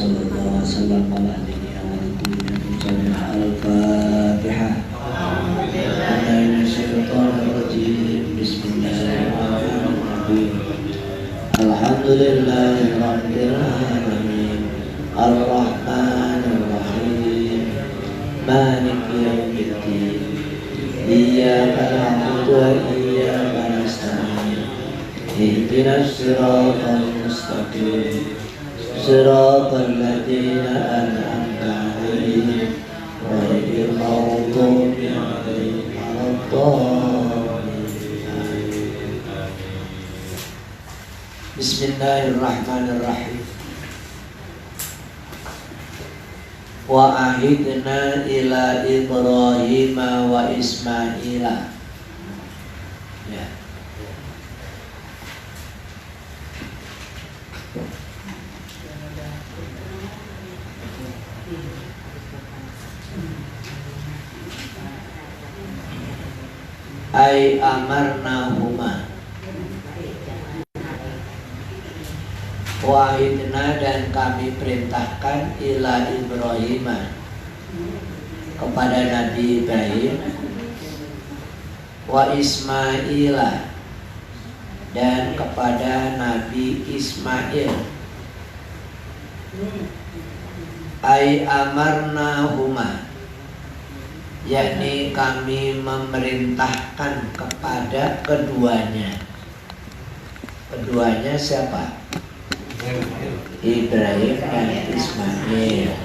sallallahu alaihi wasallam ala alihi wa sahbihi al-Fatihah. Bismillahirrahmanirrahim. Alhamdulillahi rabbil alamin. Ar-Rahmanir Rahim. Maliki yaumiddin. Iyyaka na'budu wa iyyaka nasta'in. Ihdinas siratal mustaqim. Siratal ladzina an'amta 'alaihim ghairil maghdubi 'alaihim waladdallin. Bismillahirrahmanirrahim. Wa ahidna ila Ibrahim wa Ismaila. Ya. Ai amarnahuma. Wahidna dan kami perintahkan ila Ibrahim kepada Nabi Ibrahim, wa Ismaila dan kepada Nabi Ismail. Ai amarnahuma, yakni kami memerintahkan kepada keduanya. Keduanya siapa? Ibrahim dan Ismail.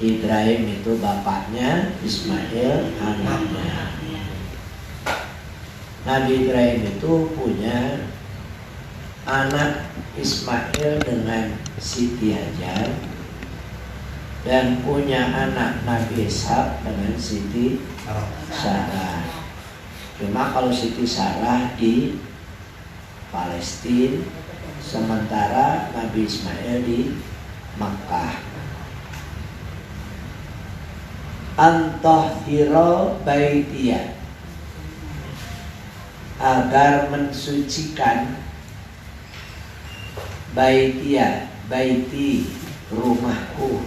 Ibrahim itu bapaknya, Ismail anaknya. Nabi Ibrahim itu punya anak Ismail dengan Siti Hajar dan punya anak Nabi Ishak dengan Siti Sarah. Cuma kalau Siti Sarah di Palestina, sementara Nabi Ismail di Makkah. Antahhira baitiya, agar mensucikan baitiya, baiti rumahku.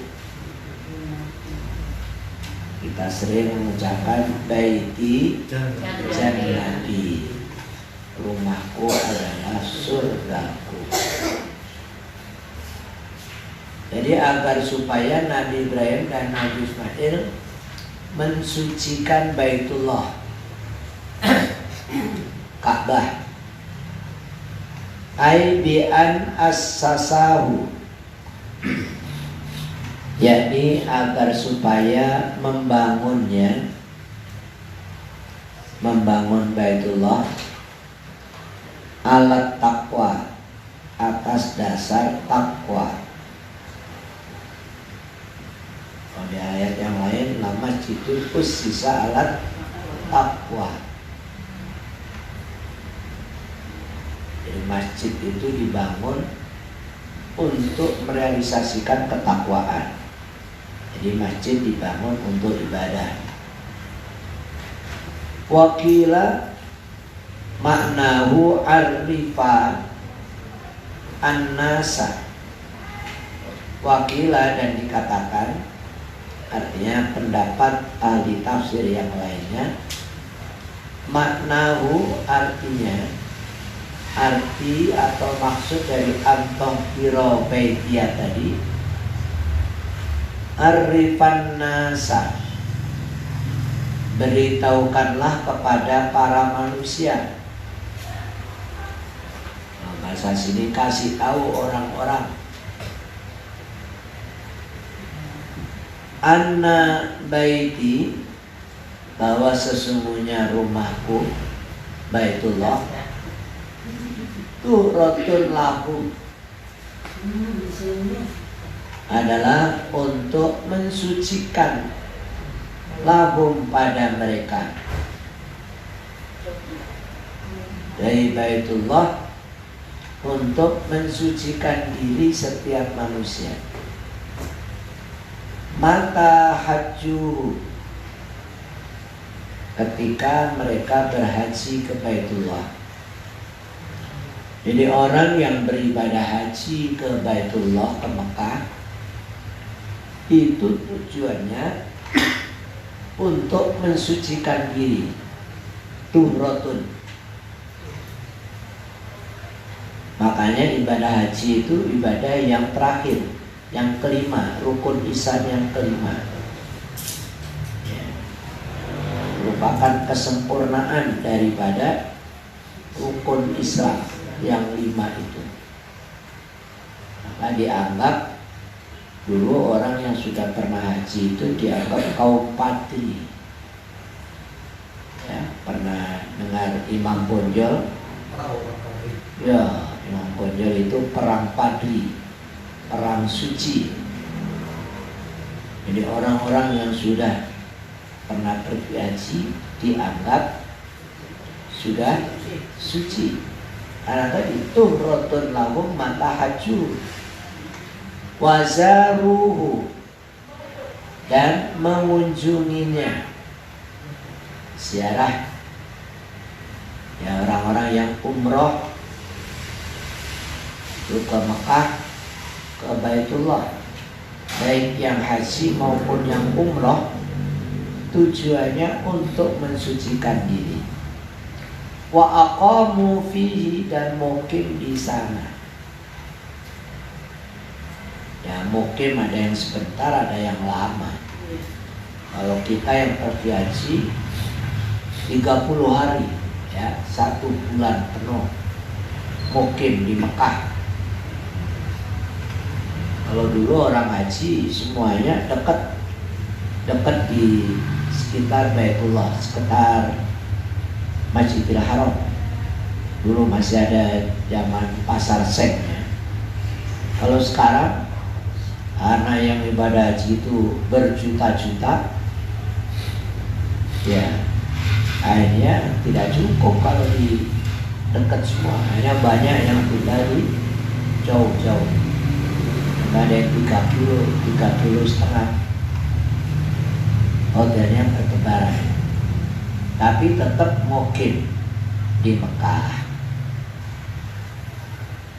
Kita sering mengucapkan baiti jannati, rumahku adalah surgaku. Jadi agar supaya Nabi Ibrahim dan Nabi Ismail mensucikan Baitullah, Ka'bah. Ai bi an assasahu, yakni agar supaya membangunnya, membangun Baitullah alat takwa, atas dasar takwa. Kalau di ayat yang lain, lama itu sisa alat takwa. Jadi masjid itu dibangun untuk merealisasikan ketakwaan. Jadi masjid dibangun untuk ibadah. Wakila maknahu arifa an-nasa. Wakila dan dikatakan, artinya pendapat ahli tafsir yang lainnya, maknahu artinya, arti atau maksud dari antahhira baitiya tadi, arifan nasa, beritahukanlah kepada para manusia. Nah, bahasa sini kasih tahu orang-orang. Anna baiti, bahwa sesungguhnya rumahku Baitullah tuhratun lahum, adalah untuk mensucikan lahum pada mereka. Dari Baitullah untuk mensucikan diri setiap manusia. Mata hajju, ketika mereka berhaji ke Baitullah. Jadi orang yang beribadah haji ke Baitullah, ke Mekah, itu tujuannya untuk mensucikan diri. Tuhratun. Makanya ibadah haji itu ibadah yang terakhir, yang kelima, rukun Islam yang kelima. Ya. Merupakan kesempurnaan daripada rukun Islam yang 5 itu. Maka dianggap dulu orang yang sudah pernah haji itu dianggap kaum patri. Ya, pernah dengar Imam Bonjol? Ya, Imam Bonjol itu perang padri, perang suci. Jadi orang-orang yang sudah pernah pergi haji dianggap sudah suci. Karena tadi tuhratun lahum mata haju wazaruhu, dan mengunjunginya. Ziarah, ya, orang-orang yang umroh itu ke Mekah, ke Baitullah, baik yang haji maupun yang umroh, tujuannya untuk mensucikan diri. Wa aqamu fihi, dan mukim di sana. Ya, mukim ada yang sebentar, ada yang lama. Kalau kita yang pergi haji 30 hari, ya, 1 bulan penuh mukim di Mekah. Kalau dulu orang haji semuanya dekat di sekitar Baitullah, sekitar Masjidil Haram. Dulu masih ada zaman pasar sek, ya. Kalau sekarang karena yang ibadah haji itu berjuta-juta, ya, akhirnya tidak cukup kalau di dekat semua. Akhirnya banyak yang tinggal di jauh-jauh. Ada yang 3 kilo setengah. Hotelnya bertebaran. Tapi tetap mukim di Mekah.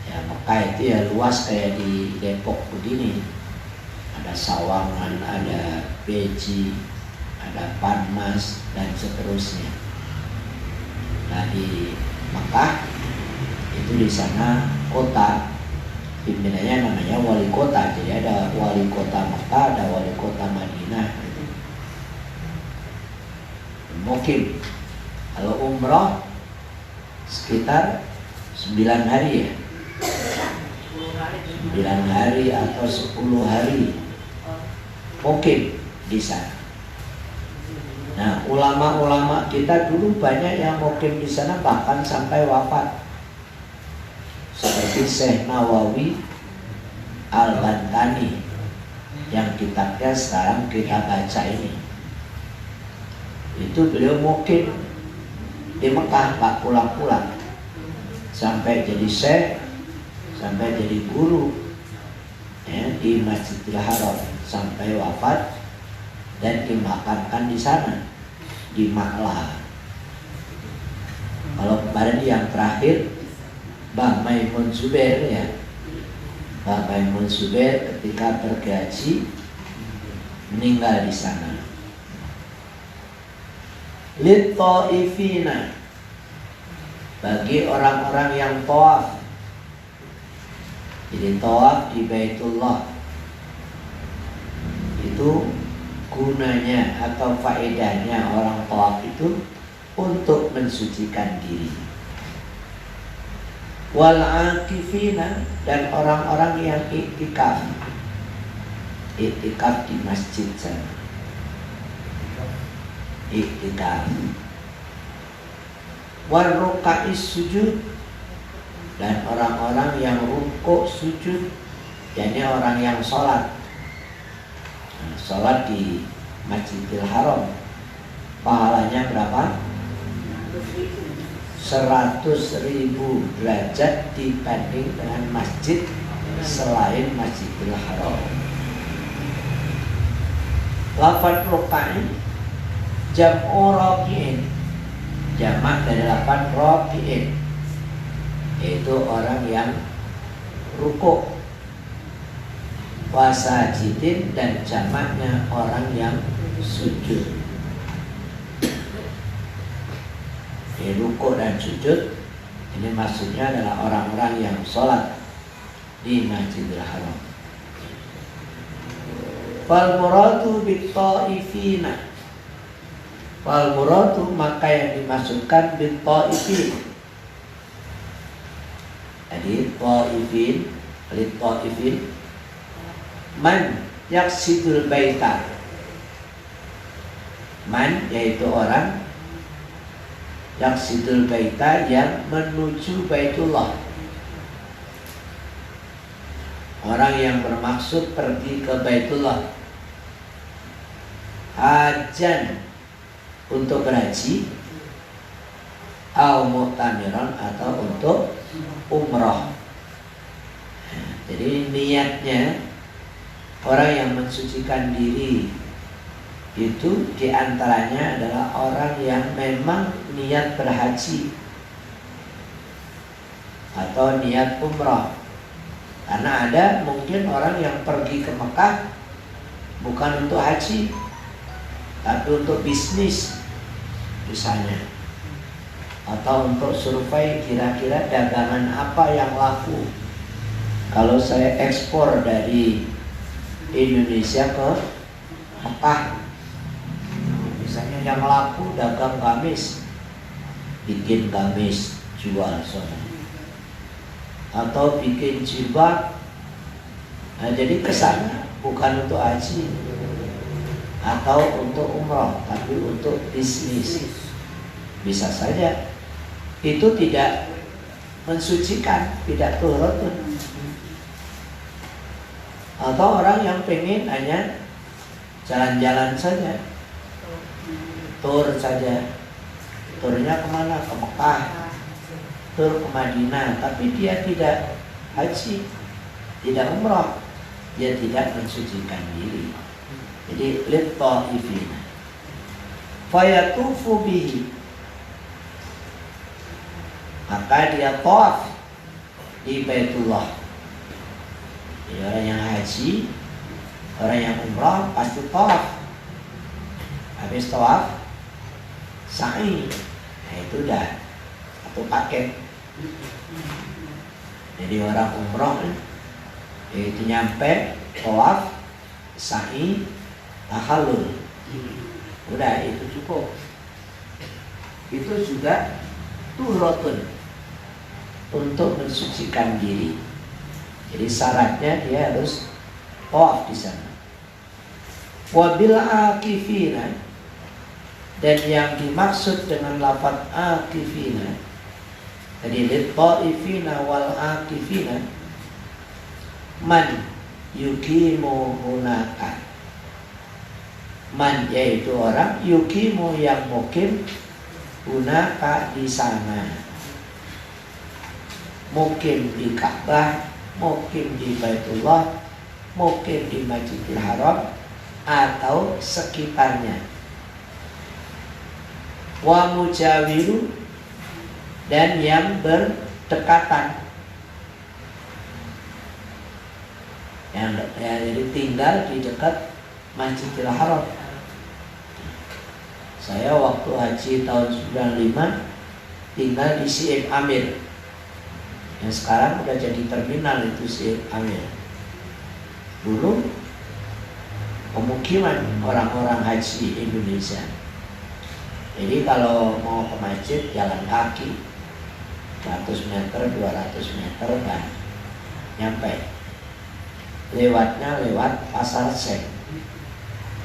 Ya, Mekah itu ya luas kayak di Depok begini. Ada Sawangan, ada Beji, ada Panmas, dan seterusnya. Nah, di Mekah itu di sana kota, pimpinannya namanya wali kota. Jadi ada wali kota Mekah, ada wali kota Madinah. Mukim. Kalau umroh sekitar 9 hari, ya, 9 hari atau 10 hari mukim di sana. Nah, ulama-ulama kita dulu banyak yang mukim di sana bahkan sampai wafat. Seperti Syekh Nawawi Al-Bantani yang kitabnya sekarang kita baca ini. Itu beliau mukim di Mekah, tak pulang-pulang, sampai jadi syekh, sampai jadi guru, ya, di Masjidil Haram sampai wafat dan dimakamkan di sana, di Ma'lah. Kalau kemarin yang terakhir Mbah Maimun Zubair, ya, Mbah Maimun Zubair ketika pergi haji meninggal di sana. Lit-ta'ifina, bagi orang-orang yang tawaf. Jadi tawaf di Baitullah itu gunanya atau faedahnya orang tawaf itu untuk mensucikan diri. Wal akifina, dan orang-orang yang iktikaf di masjid sana. Iktikaf. Wal ruka'is sujud, dan orang-orang yang rukuk sujud, yakni orang yang sholat. Nah, sholat di Masjidil Haram pahalanya berapa? 100.000 derajat dibanding dengan masjid selain Masjidil Haram. Lafaz ruka'i jam'u raki'in, jamak dari lafaz raki'in, yaitu orang yang rukuk. wasajidin, dan jamaknya orang yang sujud. Di rukuk dan sujud ini maksudnya adalah orang-orang yang sholat di Masjidil Haram. Fal muradu bit ta'ifina, fal muradu maka yang dimaksudkan bit ta'ifin. Jadi ta'ifin, lit ta'ifin man yaksidul baita. Man yaitu orang yaksidul baita yang menuju Baitullah. Orang yang bermaksud pergi ke Baitullah hajan untuk berhaji, au mu'tamiran atau untuk umrah. Jadi niatnya orang yang mensucikan diri itu diantaranya adalah orang yang memang niat berhaji atau niat umrah. Karena ada mungkin orang yang pergi ke Mekah bukan untuk haji, tapi untuk bisnis misalnya, atau untuk survei kira-kira dagangan apa yang laku kalau saya ekspor dari Indonesia ke Mekah. Misalnya yang laku dagang gamis, bikin gamis jual sana, atau bikin jilbab. Nah, jadi kesannya bukan untuk haji atau untuk umrah, tapi untuk bisnis. Bisa saja itu tidak mensucikan, tidak tuhratun. Atau orang yang pengen hanya jalan-jalan saja, tur saja. Turnya kemana? Ke Mekah, tur ke Madinah, tapi dia tidak haji, tidak umrah, dia tidak mensucikan diri. Jadi lit ta'ifina fayatufu bihi, maka dia tawaf di Baitullah. Jadi orang yang haji, orang yang umrah pasti tawaf. Habis tawaf sa'i, nah itu udah satu paket. Jadi orang umrah itu nyampe tawaf, sa'i, tahallul, udah itu cukup. Itu juga tuhratun, untuk mensucikan diri. Jadi syaratnya dia harus tawaf di sana. Wabil akifina, dan yang dimaksud dengan lafaz akifina jadi lit ta'ifina wal akifina man yukimu hunaka. Man yaitu orang, yukimu yang mukim, hunaka di sana. Mukim di Ka'bah, mukim di Baitullah, mukim di Masjidil Haram atau sekitarnya. Wa mujawiru, dan yang berdekatan, yang jadi tinggal di dekat Masjidil Haram. Saya waktu haji tahun 95 tinggal di Syekh Amir, yang sekarang udah jadi terminal itu Syekh Amir. Dulu pemukiman orang-orang haji Indonesia. Jadi kalau mau ke masjid jalan kaki 100 meter, 200 meter kan nyampe. Lewatnya lewat Pasar Seng.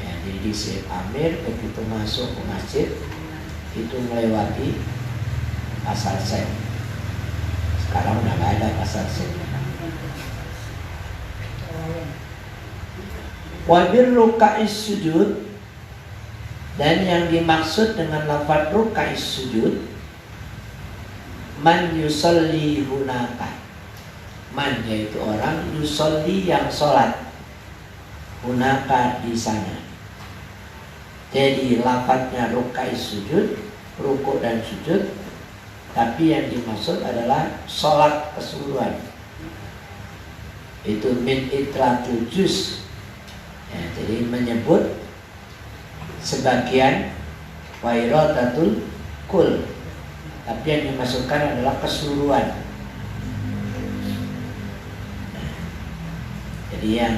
Ya, jadi di Syekh Amir begitu masuk ke masjid itu melewati Pasar Seng. Sekarang udah nggak ada Pasar Seng. Wabir ruka'is sujud, dan yang dimaksud dengan lafaz ruka'is sujud man yusolli hunaka. Man yaitu orang, yusolli yang sholat, hunaka di sana. Jadi lafaznya ruka'is sujud, rukuk dan sujud, tapi yang dimaksud adalah sholat keseluruhan. Itu min itratul juz ya, jadi menyebut sebagian wa iradatul kul, tapi yang dimasukkan adalah keseluruhan. Jadi yang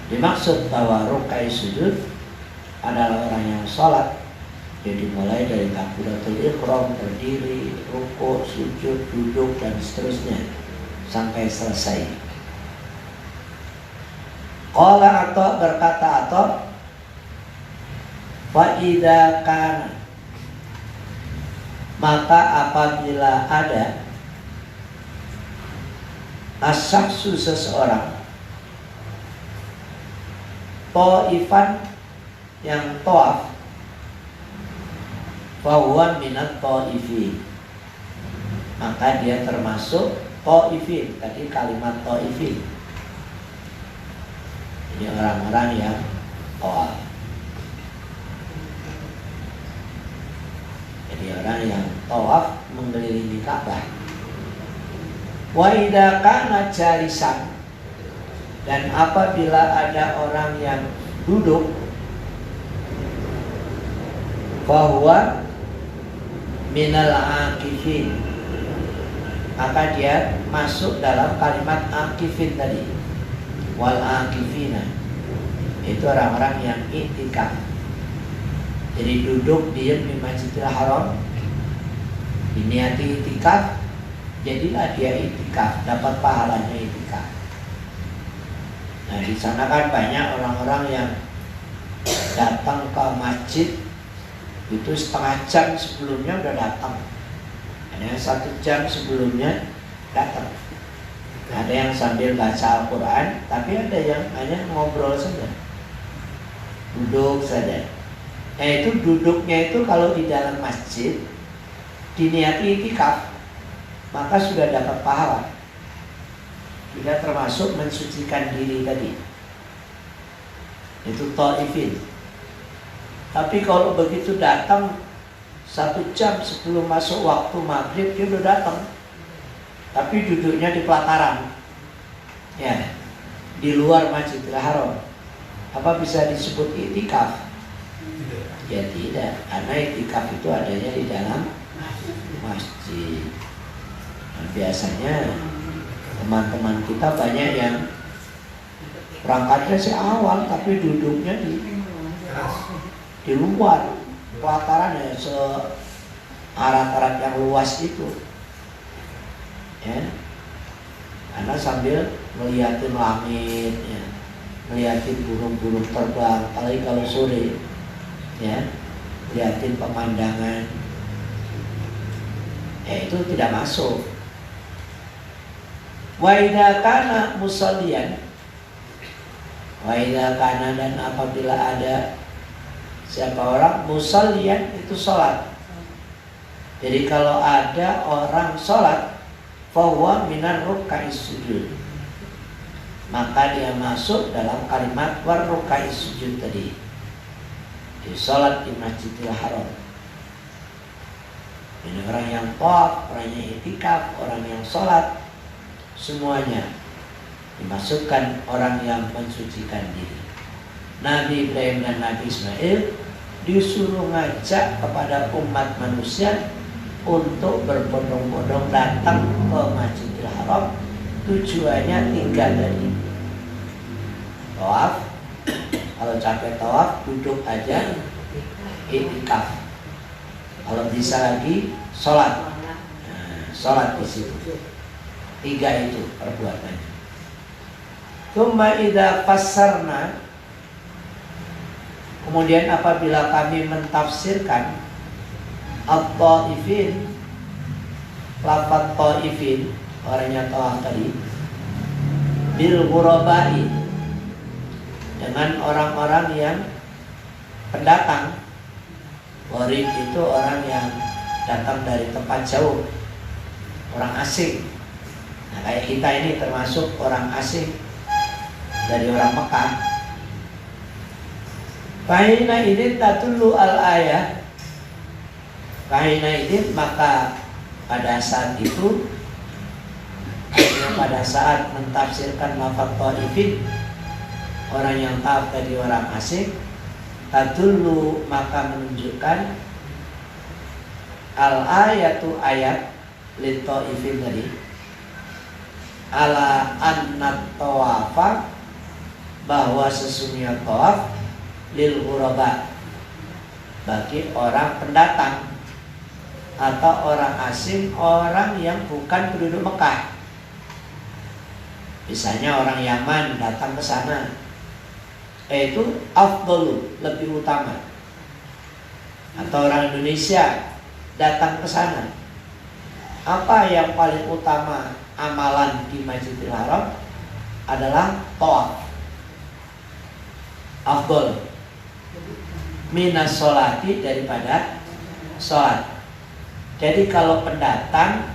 dimaksud bahwa rukai sujud adalah orang yang sholat, jadi mulai dari takbiratul ihram, berdiri, rukuk, sujud, duduk dan seterusnya sampai selesai. Qala atau berkata atau fa idza kana, maka apabila ada as-syakhsu seseorang ta'ifan yang tawaf, fahuwa minat ta'ifin, maka dia termasuk ta'ifin. Tadi kalimat ta'ifin, ini orang-orang yang tawaf. Jadi orang yang tawaf mengelilingi Ka'bah. Wa idza kana jalisan, dan apabila ada orang yang duduk, bahwa minal akifin, maka dia masuk dalam kalimat akifin tadi. Wal akifina, itu orang-orang yang i'tikaf. Jadi duduk diam di Masjidil Haram, diniati i'tikaf, jadilah dia i'tikaf, dapat pahalanya i'tikaf. Nah, di sana kan banyak orang-orang yang datang ke masjid itu setengah jam sebelumnya udah datang, ada yang 1 jam sebelumnya datang, ada yang sambil baca Al-Quran, tapi ada yang hanya ngobrol saja, duduk saja. Nah, itu duduknya itu kalau di dalam masjid diniati i'tikaf, maka sudah dapat pahala, sudah termasuk mensucikan diri tadi. Itu ta'ifin. Tapi kalau begitu datang 1 jam sebelum masuk waktu maghrib, dia udah datang, tapi duduknya di pelataran, ya, di luar Masjidil Haram, apa bisa disebut i'tikaf? Ya tidak, karena i'tikaf itu adanya di dalam masjid. Nah, biasanya teman-teman kita banyak yang berangkatnya sih awal, tapi duduknya di luar pelataran, ya, searat-arat yang luas itu, ya, karena sambil melihatin langit, ya, melihatin burung-burung terbang, apalagi kalau sore, ya, lihatin pemandangan, ya, itu tidak masuk. Wa idza kana musalliyan, wa idza kana, dan apabila ada siapa orang musalliyan itu sholat. Jadi kalau ada orang sholat, fahuwa minar ruka'is sujud, maka dia masuk dalam kalimat war ruka'is sujud tadi, di sholat di Masjidil Haram. Ini orang yang tawaf, orang yang i'tikaf, orang yang sholat, semuanya dimasukkan orang yang mensucikan diri. Nabi Ibrahim dan Nabi Ismail disuruh ngajak kepada umat manusia untuk berbondong-bondong datang ke Masjidil Haram. Tujuannya 3 tadi. Tawaf, kalau capek tawaf duduk aja, i'tikaf. Kalau bisa lagi sholat, nah, sholat di situ. 3 itu perbuatannya. Tsumma idza fassarna, kemudian apabila kami mentafsirkan at-ta'ifin, lafaz ta'ifin, orangnya tawaf tadi, bil ghurabai, dengan orang-orang yang pendatang. Gharib itu orang yang datang dari tempat jauh, orang asing. Nah, kayak kita ini termasuk orang asing dari orang Mekah. Fahina idin tatullu al-ayah, fahina idin, maka pada saat itu pada saat mentafsirkan lafaz ta'ifin, orang yang ta'af tadi orang asing, tadullu maka menunjukkan al-ayatu ayat li ta'ifin tadi ala anna tawafa bahwa sesungguhnya tawaf lil ghuraba bagi orang pendatang atau orang asing, orang yang bukan penduduk Mekah. Misalnya orang Yaman datang ke sana, itu afdalu, lebih utama. Atau orang Indonesia datang ke sana, apa yang paling utama amalan di Masjidil Haram adalah tawaf. Afdal minas sholati, daripada sholat. Jadi kalau pendatang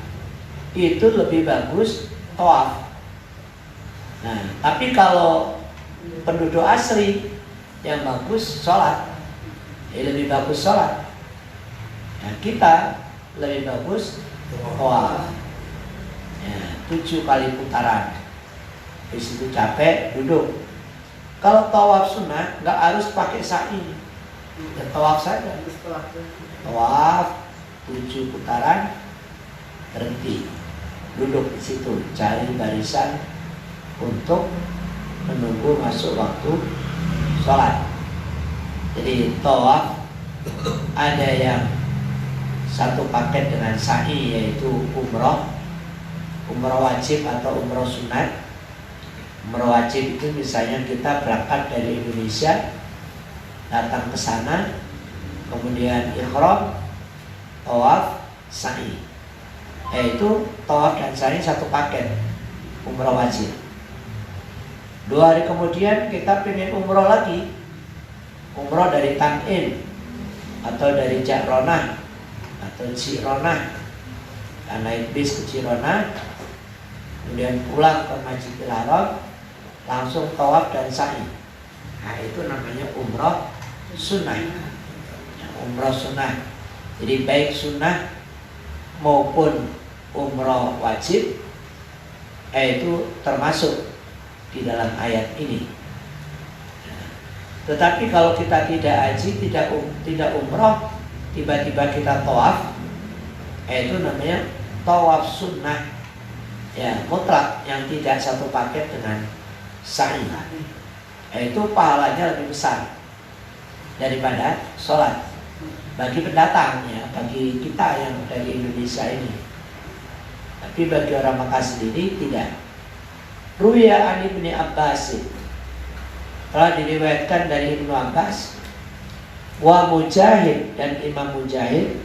itu lebih bagus tawaf. Nah, tapi kalau penduduk asli yang bagus sholat, lebih bagus sholat. Nah, kita lebih bagus tawaf. Ya, 7 kali putaran. Di situ capek, duduk. Kalau tawaf sunnah nggak harus pakai sa'i, ya tawaf saja. Tawaf 7 putaran, berhenti, duduk di situ, cari barisan untuk menunggu masuk waktu sholat. Jadi tawaf ada yang satu paket dengan sa'i, yaitu umroh wajib atau umroh sunat. Umroh wajib itu misalnya kita berangkat dari Indonesia, datang ke sana, kemudian ihram, tawaf, sa'i. Yaitu tawaf dan sa'i satu paket, umroh wajib. 2 hari kemudian kita pengen umroh lagi, umroh dari Tan'im atau dari Ja'ronah atau Cironah, naik bis ke Cironah, kemudian pulang ke Masjidil Haram, langsung tawaf dan sa'i. Nah, itu namanya umroh sunnah. Umroh sunnah. Jadi baik sunnah maupun umroh wajib itu termasuk di dalam ayat ini. Tetapi kalau kita tidak haji, tidak umroh, tiba-tiba kita tawaf, itu namanya tawaf sunnah, ya mutlak, yang tidak satu paket dengan sa'i. Itu pahalanya lebih besar daripada sholat bagi pendatang, ya, bagi kita yang dari Indonesia ini. Tapi bagi orang Makkah sendiri tidak. Ruya an Ibnu Abbas, telah diriwayatkan dari Ibnu Abbas, wa Mujahid dan Imam Mujahid,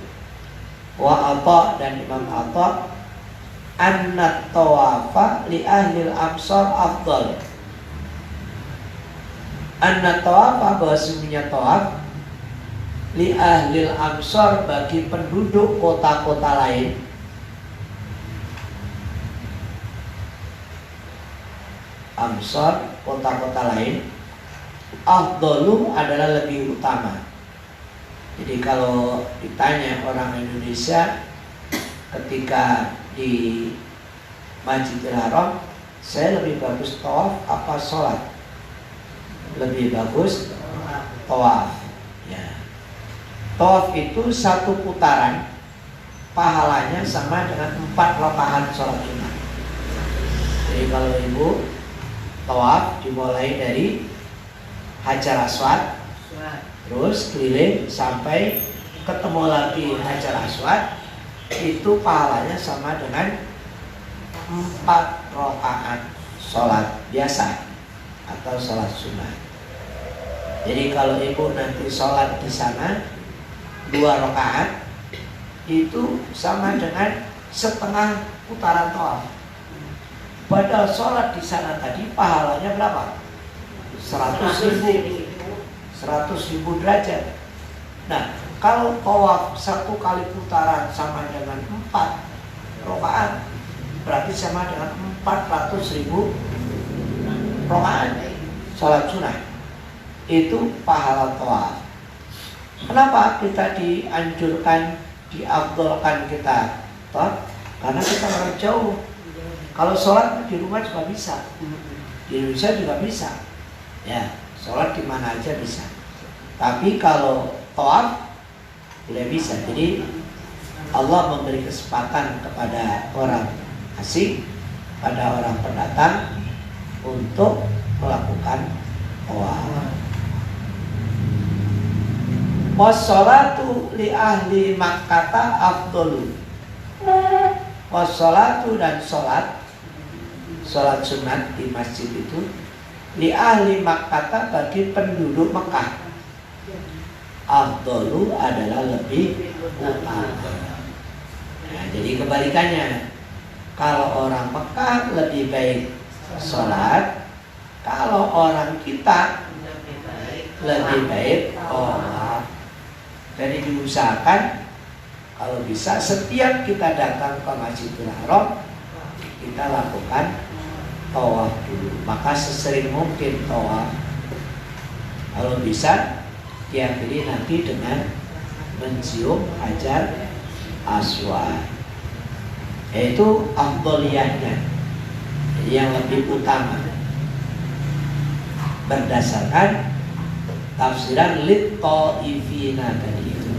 wa Atha dan Imam Atha, anna tawafa li ahlil amsar afdal. Anna tawafa, bahwa sesungguhnya tawaf li ahlil amsar, bagi penduduk kota-kota lain, amsar, kota-kota lain, afdalu adalah lebih utama. Jadi kalau ditanya orang Indonesia ketika di Masjidil Haram, saya lebih bagus tawaf apa sholat? Lebih bagus tawaf. Ya. Tawaf itu satu putaran, pahalanya sama dengan 4 rakaat sholat sunnah. Jadi kalau ibu tawaf dimulai dari Hajar Aswad, terus keliling sampai ketemu lagi Hajar Aswad, itu pahalanya sama dengan 4 rakaat sholat biasa atau sholat sunnah. Jadi kalau ibu nanti sholat di sana 2 rakaat, itu sama dengan setengah putaran tawaf. Padahal sholat di sana tadi pahalanya berapa? 100.000 derajat. Nah, kalau tawaf 1 kali putaran sama dengan 4 rakaat, berarti sama dengan 400.000 rakaat sholat sunnah. Itu pahala tawaf. Kenapa kita dianjurkan, diafdalkan kita tawaf? Karena kita orang jauh. Kalau sholat di rumah juga bisa, di Indonesia juga bisa, ya sholat di mana aja bisa. Tapi kalau tawaf tidak bisa. Jadi Allah memberi kesempatan kepada orang asing, pada orang pendatang untuk melakukan tawaf. Wassalatu li ahli Makkata afdolu. Wassalatu dan sholat sunat di masjid itu li ahli Makkata bagi penduduk Mekah. Afdolu adalah lebih utama. Nah, jadi kebalikannya. Kalau orang Mekah lebih baik sholat, kalau orang kita lebih baik tawaf. Jadi diusahakan kalau bisa setiap kita datang ke Masjidil Haram kita lakukan tawaf dulu. Maka sesering mungkin tawaf. Kalau bisa diakhiri nanti dengan mencium Hajar Aswad. Yaitu afdoliyahnya, jadi yang lebih utama berdasarkan tafsiran lit-ta'ifina tadi itu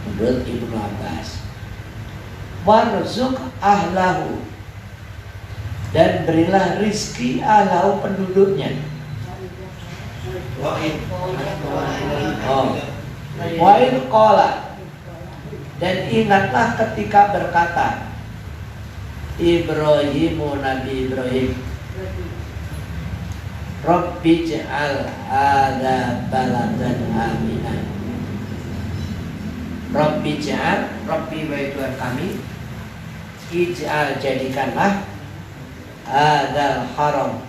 menurut Ibnu Abbas. Warzuq ahlahu, dan berilah rizki ahlahu penduduknya. Wa'in qala, dan ingatlah ketika berkata Ibrahimu, Nabi Ibrahim, Rabbi ja'al hadza baladan aminan. Rabbi ja'al, Rabbi wahai Tuhan kami, ij'al jadikanlah hadzal haram,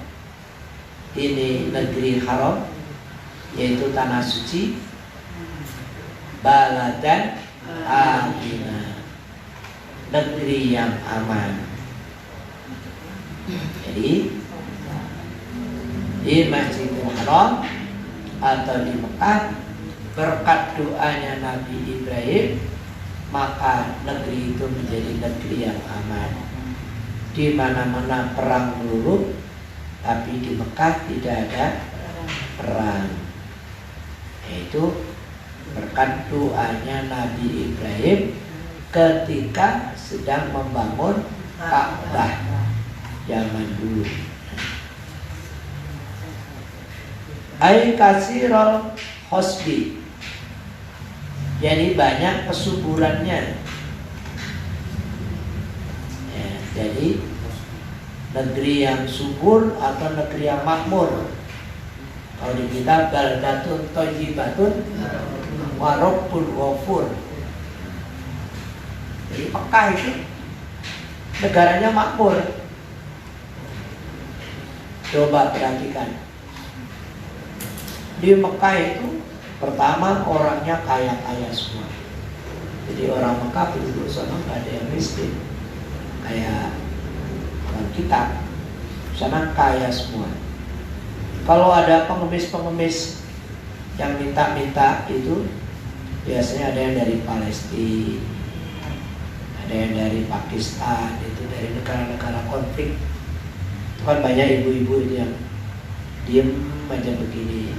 ini negeri haram, yaitu tanah suci, baladan aminan, negeri yang aman. Jadi di Masjidil Haram atau di Mekah, berkat doanya Nabi Ibrahim, maka negeri itu menjadi negeri yang aman. Di mana-mana perang melulu, tapi di Mekah tidak ada perang. Yaitu berkat doanya Nabi Ibrahim ketika sedang membangun Ka'bah zaman dulu. Ai kasirul hosbi, jadi banyak kesuburannya. Ya, jadi negeri yang subur atau negeri yang makmur. Kalau di kita baldatun thayyibatun wa rabbul ghafur. Jadi Mekah itu negaranya makmur. Coba perhatikan. Di Mekah itu pertama orangnya kaya-kaya semua. Jadi orang Mekah penduduk sana nggak ada yang miskin. Kayak orang kita, sana kaya semua. Kalau ada pengemis-pengemis yang minta-minta itu, biasanya ada yang dari Palestina, ada yang dari Pakistan, itu dari negara-negara konflik. Itu kan banyak ibu-ibu itu yang diem aja begini.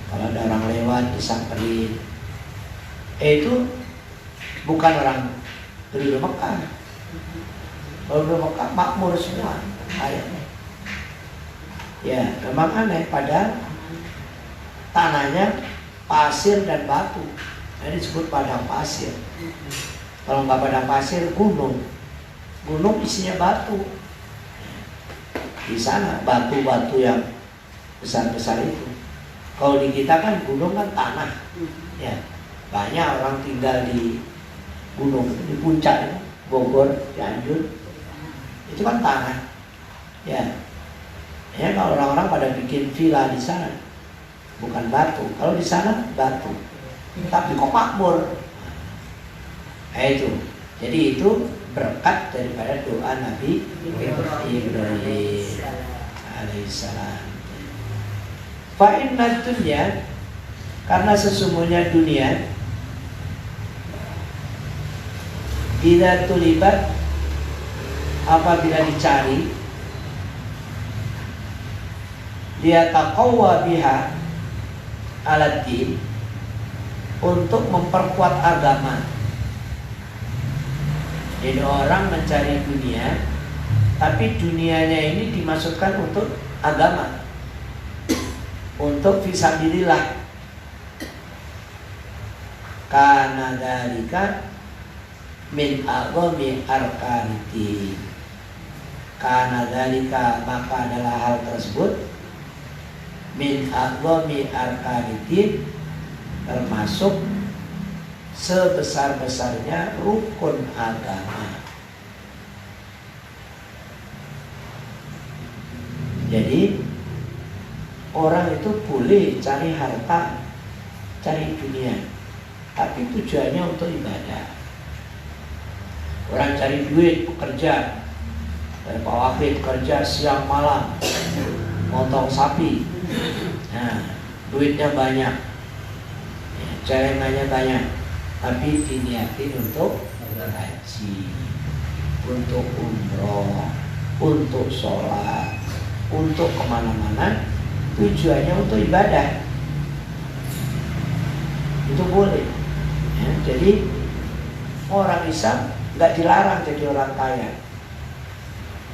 Kalau ada orang lewat disamperin, itu bukan orang penduduk Mekah. Kalau penduduk Mekah makmur semua, kaya. Ya, memang aneh, padahal tanahnya pasir dan batu. Nah, disebut padang pasir. Kalau nggak padang pasir, gunung. Gunung isinya batu. Di sana batu-batu yang besar-besar itu. Kalau di kita kan gunung kan tanah, ya banyak orang tinggal di gunung, di puncak, Bogor, Cianjur, itu kan tanah, ya. Ya kalau orang-orang pada bikin villa di sana, bukan batu. Kalau di sana batu, tapi kok makmur. Nah, itu. Jadi itu berkat daripada doa Nabi Ibrahim alaihissalam. Fa'inna dunya, karena sesungguhnya dunia idza tulibat apabila dicari, dia taqawwa biha ala din, untuk memperkuat agama. Jadi orang mencari dunia, tapi dunianya ini dimaksudkan untuk agama, untuk fisabilillah. Kana dzalika min a'zami arkanid. Kana dzalika, maka adalah hal tersebut min a'zami arkanid, termasuk sebesar-besarnya rukun agama. Jadi orang itu boleh cari harta, cari dunia, tapi tujuannya untuk ibadah. Orang cari duit, bekerja, dari Pak Wahid kerja siang malam, motong sapi, nah duitnya banyak, celengannya banyak, tapi diniatin untuk haji, untuk umroh, untuk sholat, untuk kemana-mana, tujuannya untuk ibadah, itu boleh. Ya, jadi orang Islam nggak dilarang jadi orang kaya,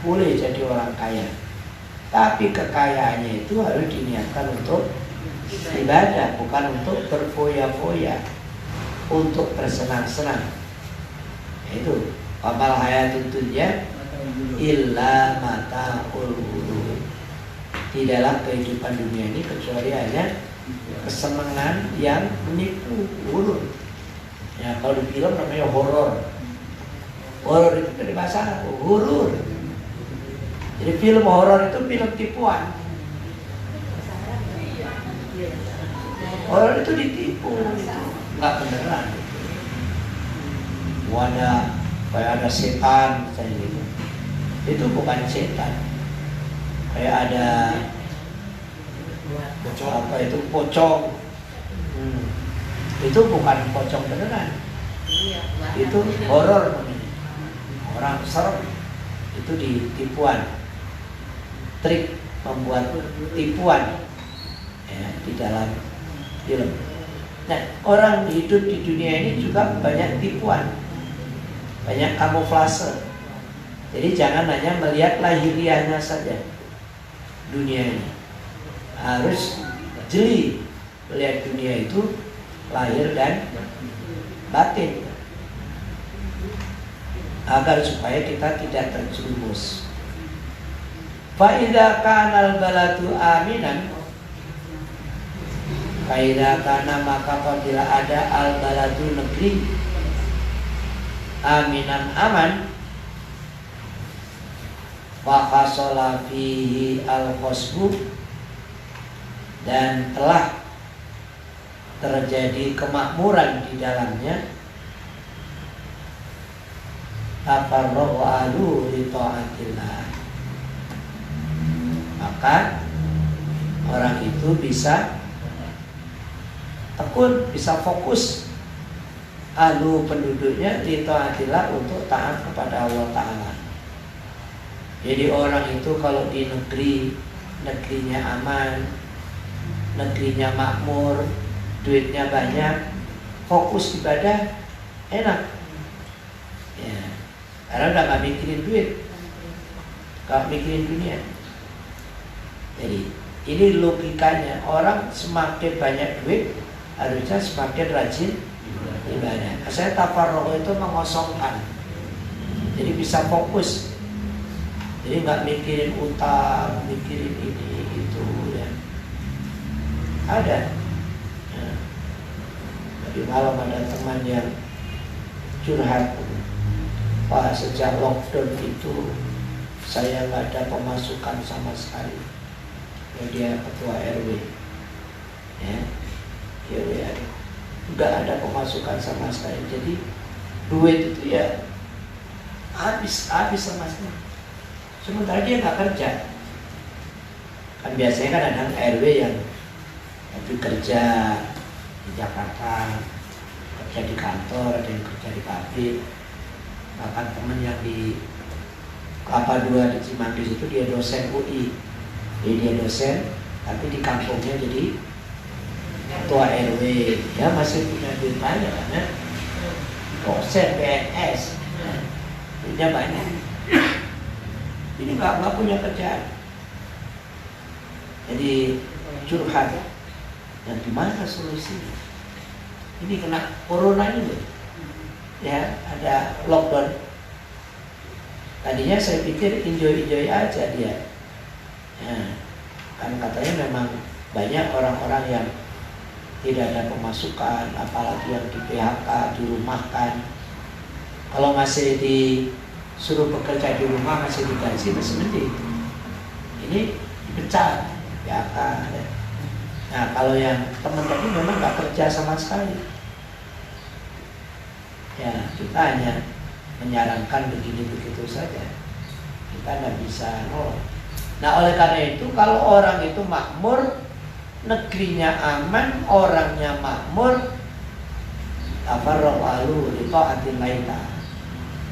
boleh jadi orang kaya, tapi kekayaannya itu harus diniatkan untuk ibadah, bukan untuk berfoya-foya, untuk bersenang-senang. Itu amal hayatud dunya illa mata'ul ghurur. Tidaklah kehidupan dunia ini kecuali hanya kesenangan yang menipu, ghurur. Ya, kalau di film namanya horor. Horor itu dari bahasa ghurur. Jadi film horor itu film tipuan. Horor itu ditipu, nggak beneran. Wadah kayak ada setan, misalnya gitu. Itu bukan setan. Kayak ada apa itu pocong. Itu bukan pocong beneran. Itu horor namanya. Orang serem. Itu di tipuan. Trik membuat tipuan ya, di dalam film. Nah, orang hidup di dunia ini juga banyak tipuan, banyak kamuflase. Jadi jangan hanya melihat lahiriahnya saja dunia ini, harus jeli melihat dunia itu lahir dan batin, agar supaya kita tidak terjerumus. Fa idza kana al-baladu aminan, fa idza kana, maka apabila ada al-baladu negeri aminan aman, wa hasala fihi al-khasbu, dan telah terjadi kemakmuran di dalamnya, tafarraghu ahlu li ta'atillah, maka orang itu bisa tekun, bisa fokus, ahlu penduduknya li ta'atillah, untuk taat kepada Allah Ta'ala. Jadi orang itu kalau di negerinya aman, negerinya makmur, duitnya banyak, fokus ibadah, enak ya, karena udah gak mikirin duit, gak mikirin dunia. Jadi ini logikanya, orang semakin banyak duit harusnya semakin rajin ibadah. Saya tafarruq itu mengosongkan, jadi bisa fokus, jadi nggak mikirin utang, mikirin ini itu ya. Ada ya. Tadi malam ada teman yang curhat, Pak, sejak lockdown itu saya nggak ada pemasukan sama sekali. Dia ketua RW ya, nggak ada pemasukan sama sekali. Jadi duit itu ya habis sama sekali. Sementara dia nggak kerja. Kan biasanya kan ada RW yang lebih kerja di Jakarta, kerja di kantor, ada yang kerja di pabrik. Bahkan teman yang di Kelapa Dua di Cimanggis itu dia dosen UI. Jadi dia dosen, tapi di kampungnya jadi ketua RW. Dia masih punya duit banyak karena dosen PNS, duitnya banyak. Ini nggak punya kerjaan. Jadi curhat. Dan gimana solusinya? Ini kena corona ini, ya ada lockdown. Tadinya saya pikir enjoy aja dia, ya, kan katanya memang banyak orang-orang yang tidak ada pemasukan, apalagi yang di PHK, dirumahkan. Kalau masih disuruh bekerja di rumah, masih digaji, masih mending. Ini dipecat, PHK. Nah, kalau yang teman tadi memang nggak kerja sama sekali, ya kita hanya menyarankan begini begitu saja. Kita nggak bisa nolong. Nah, oleh karena itu kalau orang itu makmur, negerinya aman, orangnya makmur, tafarraqu li ta'atillahi ta'ala,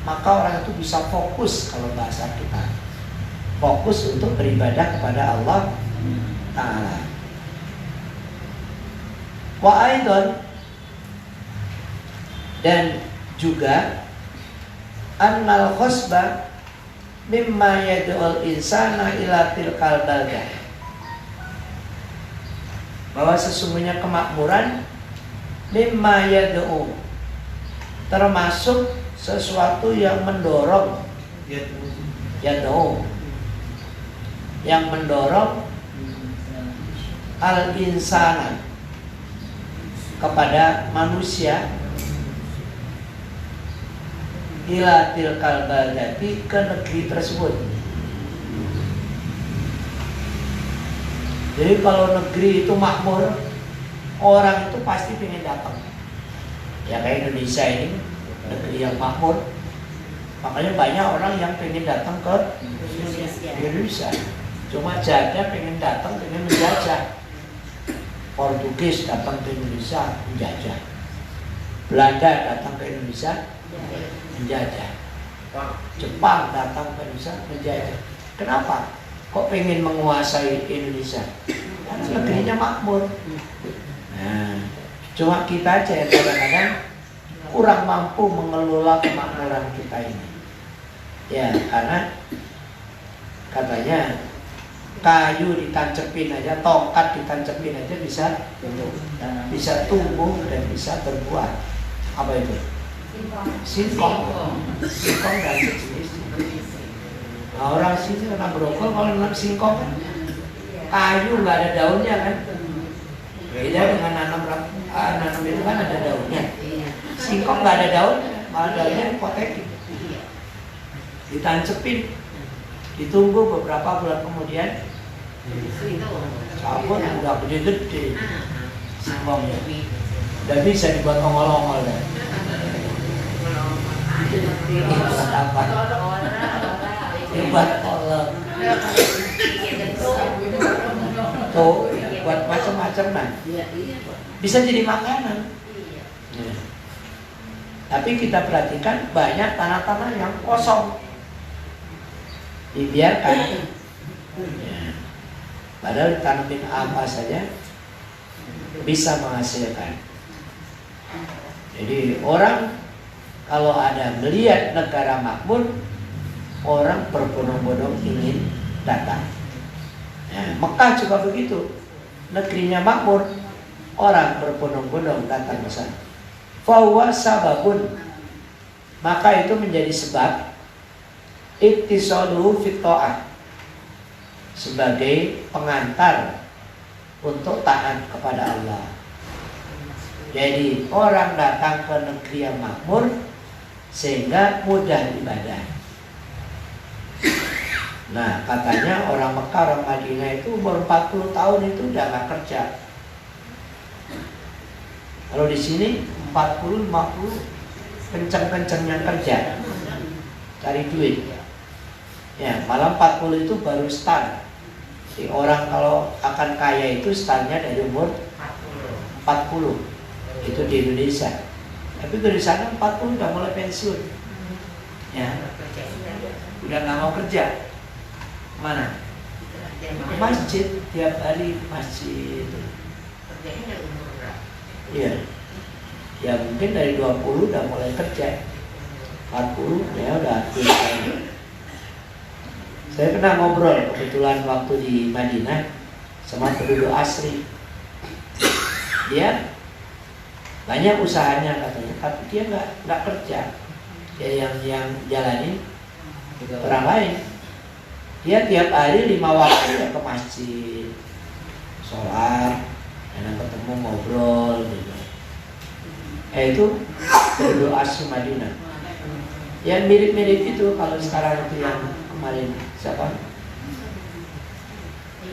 maka orang itu bisa fokus, kalau bahasa kita, fokus untuk beribadah kepada Allah Ta'ala. Wa aidan, dan juga annal khosba mimma yad'ul insana ila tilkal baldah, bahwa sesungguhnya kemakmuran mimma yad'u, termasuk sesuatu yang mendorong, yad'u, yang mendorong al insana, kepada manusia, ila tilkal baldati, ke negeri tersebut. Jadi kalau negeri itu makmur, orang itu pasti pengen datang. Ya kayak Indonesia ini, negeri yang makmur, makanya banyak orang yang pengen datang ke Indonesia. Cuma jadinya pengen datang, pengen menjajah. Portugis datang ke Indonesia menjajah, Belanda datang ke Indonesia menjajah, Jepang datang ke Indonesia menjajah. Kenapa? Kok pengen menguasai Indonesia? Karena negerinya makmur. Nah, cuma kita aja yang kadang-kadang kurang mampu mengelola kemakmuran kita ini. Ya, karena katanya kayu ditancepin aja, tongkat ditancepin aja bisa tumbuh dan bisa berbuah. Apa itu? Singkong. Singkong dan sejenis. Nah, orang sini nanam brokol, kalau nanam singkong kayu nggak ada daunnya kan? Beda dengan nanam itu kan ada daunnya. Singkong nggak ada daun, malah daunnya hipotetik. Ditancepin, ditunggu beberapa bulan kemudian cabut udah gede-gede singkongnya, udah bisa dibuat ongol-ongol dah. Buat apa? Buat kolak. Tuh, buat macam-macam nah. Bisa jadi makanan. Ya. Tapi kita perhatikan banyak tanah-tanah yang kosong, dibiarkan. Ya. Padahal tanamin apa saja bisa menghasilkan. Jadi orang kalau ada melihat negara makmur, orang berbondong-bondong ingin datang. Nah, Mekah juga begitu, negerinya makmur, orang berbondong-bondong datang ke sana. Fahuwa sababun, maka itu menjadi sebab ittisaluhu fit ta'ah, sebagai pengantar untuk taat kepada Allah. Jadi orang datang ke negeri yang makmur sehingga mudah ibadah. Nah, katanya orang Mekah, orang Madinah itu umur 40 tahun itu udah gak kerja. Kalau di sini 40, 50 kenceng-kencengnya kerja, cari duit. Ya, malam 40 itu baru start. Jadi orang kalau akan kaya itu startnya dari umur 40. Itu di Indonesia. Tapi di sana 40 udah mulai pensiun. Ya. udah nggak mau kerja, mana? Ke masjid, tiap hari ke masjid. Iya. Ya mungkin dari 20 udah mulai kerja, 40 ya udah aktif. Saya pernah ngobrol kebetulan waktu di Madinah sama penduduk asli. Dia banyak usahanya katanya, tapi dia nggak kerja. Dia yang jalanin orang lain. Dia tiap hari 5 waktu ya ke masjid, sholat, dan ketemu ngobrol gitu. Itu penduduk asli Madinah. Ya mirip-mirip itu kalau sekarang itu yang kemarin siapa?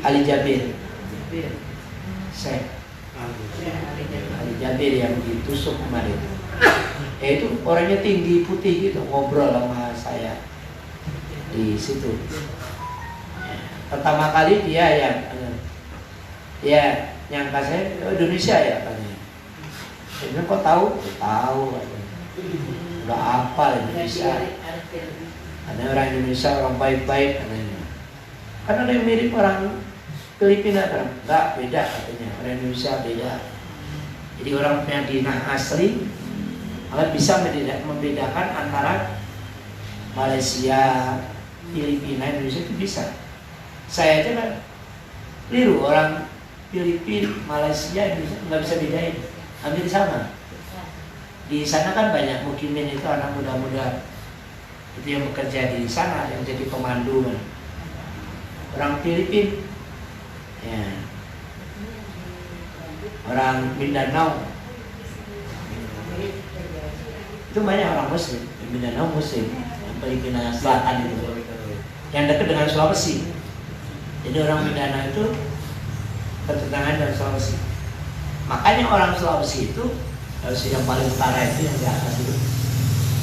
Ali Jabir. Syekh Ali Jabir yang ditusuk kemarin. Itu orangnya tinggi putih gitu, ngobrol sama saya di situ. Pertama kali dia nyangka saya Indonesia ya katanya. Saya bilang kok tahu? Tahu katanya. Udah hafal Indonesia. Ada orang Indonesia orang baik-baik katanya. Karena ada yang mirip orang Filipina kan? Enggak, beda katanya. Orang Indonesia beda. Jadi orang Madinah asli malah bisa membedakan antara Malaysia, Filipina, Indonesia itu bisa. Saya aja kan keliru, orang Filipina, Malaysia, Indonesia nggak bisa bedain, hampir sama. Di sana kan banyak mukimin itu anak muda-muda itu yang bekerja di sana, yang jadi pemandu kan. Orang Filipina, ya. Orang Mindanao, itu banyak orang Muslim. Mindanao Muslim, yang Filipina Selatan itu, yang dekat dengan Sulawesi. Jadi orang Mindanao itu bertentangan dengan Sulawesi. Makanya orang Sulawesi itu, Sulawesi yang paling utara itu yang di atas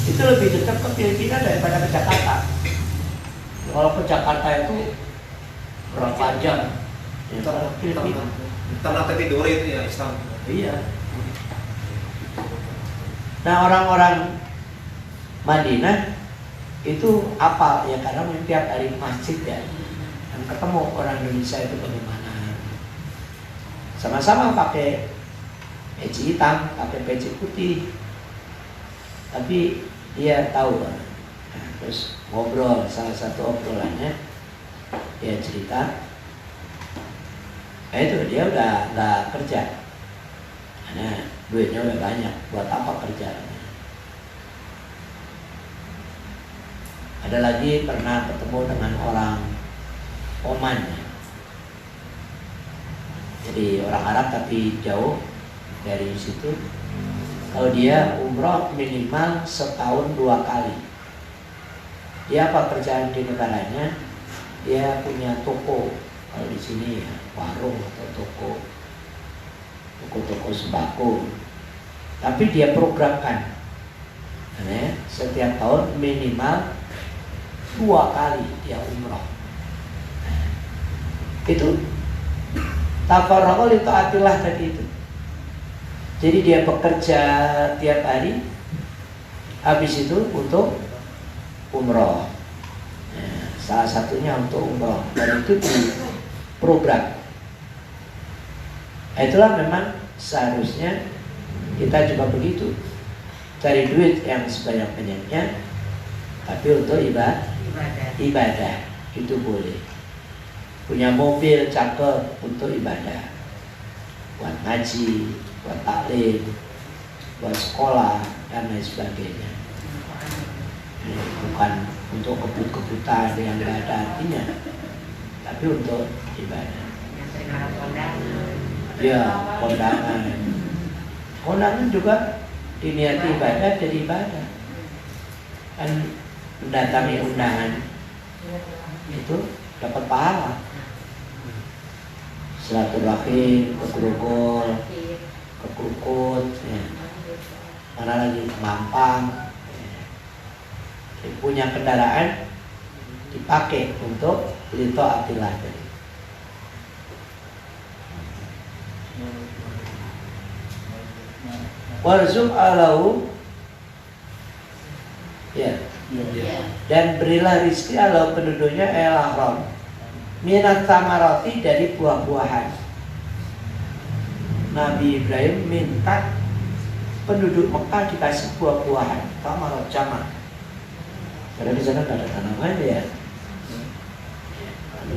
itu lebih dekat ke Filipina daripada ke Jakarta. Kalau ke Jakarta itu berapa jam? Ya, Filipina. Tanah tidur itu ya Islam. Iya. Nah orang-orang Madinah itu apa ya, karena tiap hari ke masjid ya, dan ketemu orang Indonesia itu bagaimana. Sama-sama pakai peci hitam, pakai peci putih, tapi dia tahu kan. Nah, terus ngobrol, salah satu obrolannya dia cerita, itu dia udah nggak kerja, karena duitnya udah banyak, buat apa kerja? Ada lagi pernah ketemu dengan orang Oman, jadi orang Arab tapi jauh dari situ. Kalau dia umroh minimal setahun 2 kali. Dia apa kerjaan di negaranya? Dia punya toko. Kalau di sini ya warung atau toko sembako. Tapi dia programkan, setiap tahun minimal 2 kali dia umroh. Itu tafarraqu li taatillah tadi itu. Jadi dia bekerja tiap hari, habis itu untuk umroh. Salah satunya untuk umroh, dan itu di program. Itulah memang seharusnya kita juga begitu, cari duit yang sebanyak-banyaknya, tapi untuk ibadah itu boleh. Punya mobil cakep untuk ibadah, buat ngaji, buat taklim, buat sekolah dan lain sebagainya. Bukan untuk kebut-kebutan yang tidak ada artinya, tapi untuk ibadah. Ya, kondangan juga diniati ibadah, jadi ibadah. Kan mendatangi undangan itu dapat pahala. Silaturahim, ke Grogol, ke Krukut, ya. Mana lagi ke Mampang. Punya kendaraan dipakai untuk li taatillah tadi. Warzuq alahu, ya. Dan berilah rizki Allah penduduknya el-ahram minat tamarati, dari buah-buahan. Nabi Ibrahim minta penduduk Mekah dikasih buah-buahan, tamarat jamak. Karena di sana nggak ada tanaman ya.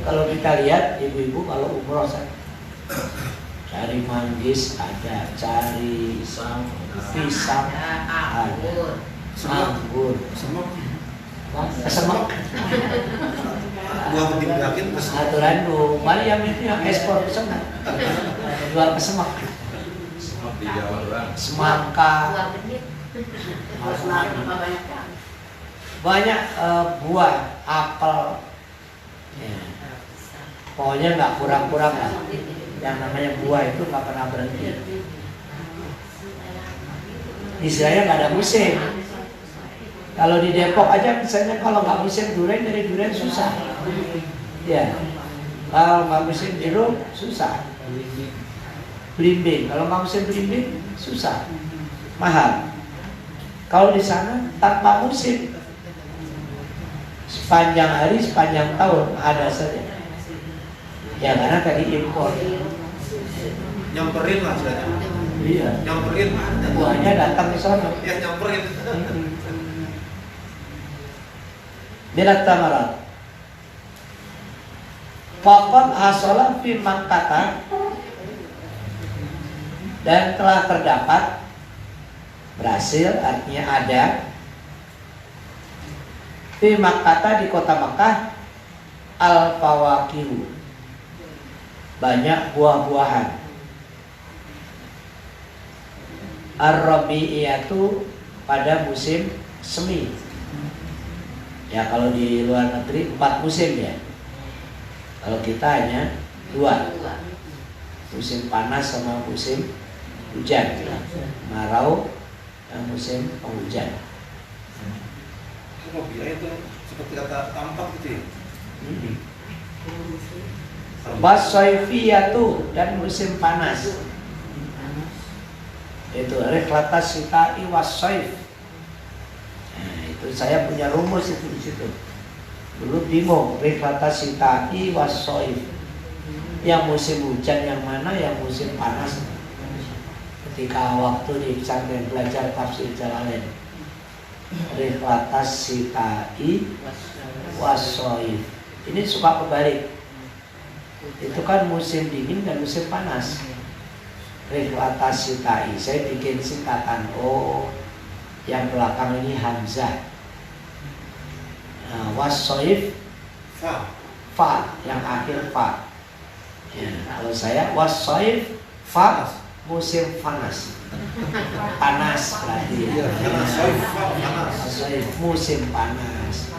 Kalau kita lihat ibu-ibu kalau umroh cari manggis ada, cari pisang ada, anggur, kesemek. Buah penting Aturan lu, Mariam itu yang ekspor kesemek, jual kesemek, semangka, banyak buah, apel. Ya. Pokoknya nggak kurang-kurang lah. Yang namanya buah itu nggak pernah berhenti. Istilahnya nggak ada musim. Kalau di Depok aja misalnya kalau nggak musim durian, dari durian susah. Ya. Kalau nggak musim jeruk susah. Belimbing, kalau nggak musim belimbing susah, mahal. Kalau di sana tanpa musim, sepanjang hari, sepanjang tahun ada saja. Ya karena tadi impor. Nyamperin lah istilahnya. Iya. Nyamperin. Buahnya datang ke sana. Ya nyamperin. Minat tamarat. Faqad hasola fi Makkah, dan telah terdapat, berhasil artinya ada, fi Makkah, di kota Makkah, al-fawakihu, banyak buah-buahan. Ar-rabi'iyatu, pada musim semi. Ya kalau di luar negeri 4 musim ya. Kalau kita hanya 2. Musim panas sama musim hujan. Marau dan musim penghujan. Rabi'ah itu seperti kata tampak gitu ya. Wasoifiyatu, dan musim panas. Itu reklatas sita'i wasoif. Nah, itu saya punya rumus itu di situ. Dulu bingung reklatas sita'i wasoif. Yang musim hujan yang mana, yang musim panas. Ketika waktu di pesantren belajar tafsir Jalalain, reklatas sita'i wasoif. Ini suka kebalik. Itu kan musim dingin dan musim panas. Reklatas sitai, saya bikin singkatan. Oh, yang belakang ini hamzah. Nah, wasoif fa, yang akhir fa. Ya, kalau saya wasoif fa, musim panas. Panas berarti ya. Wasoif musim panas.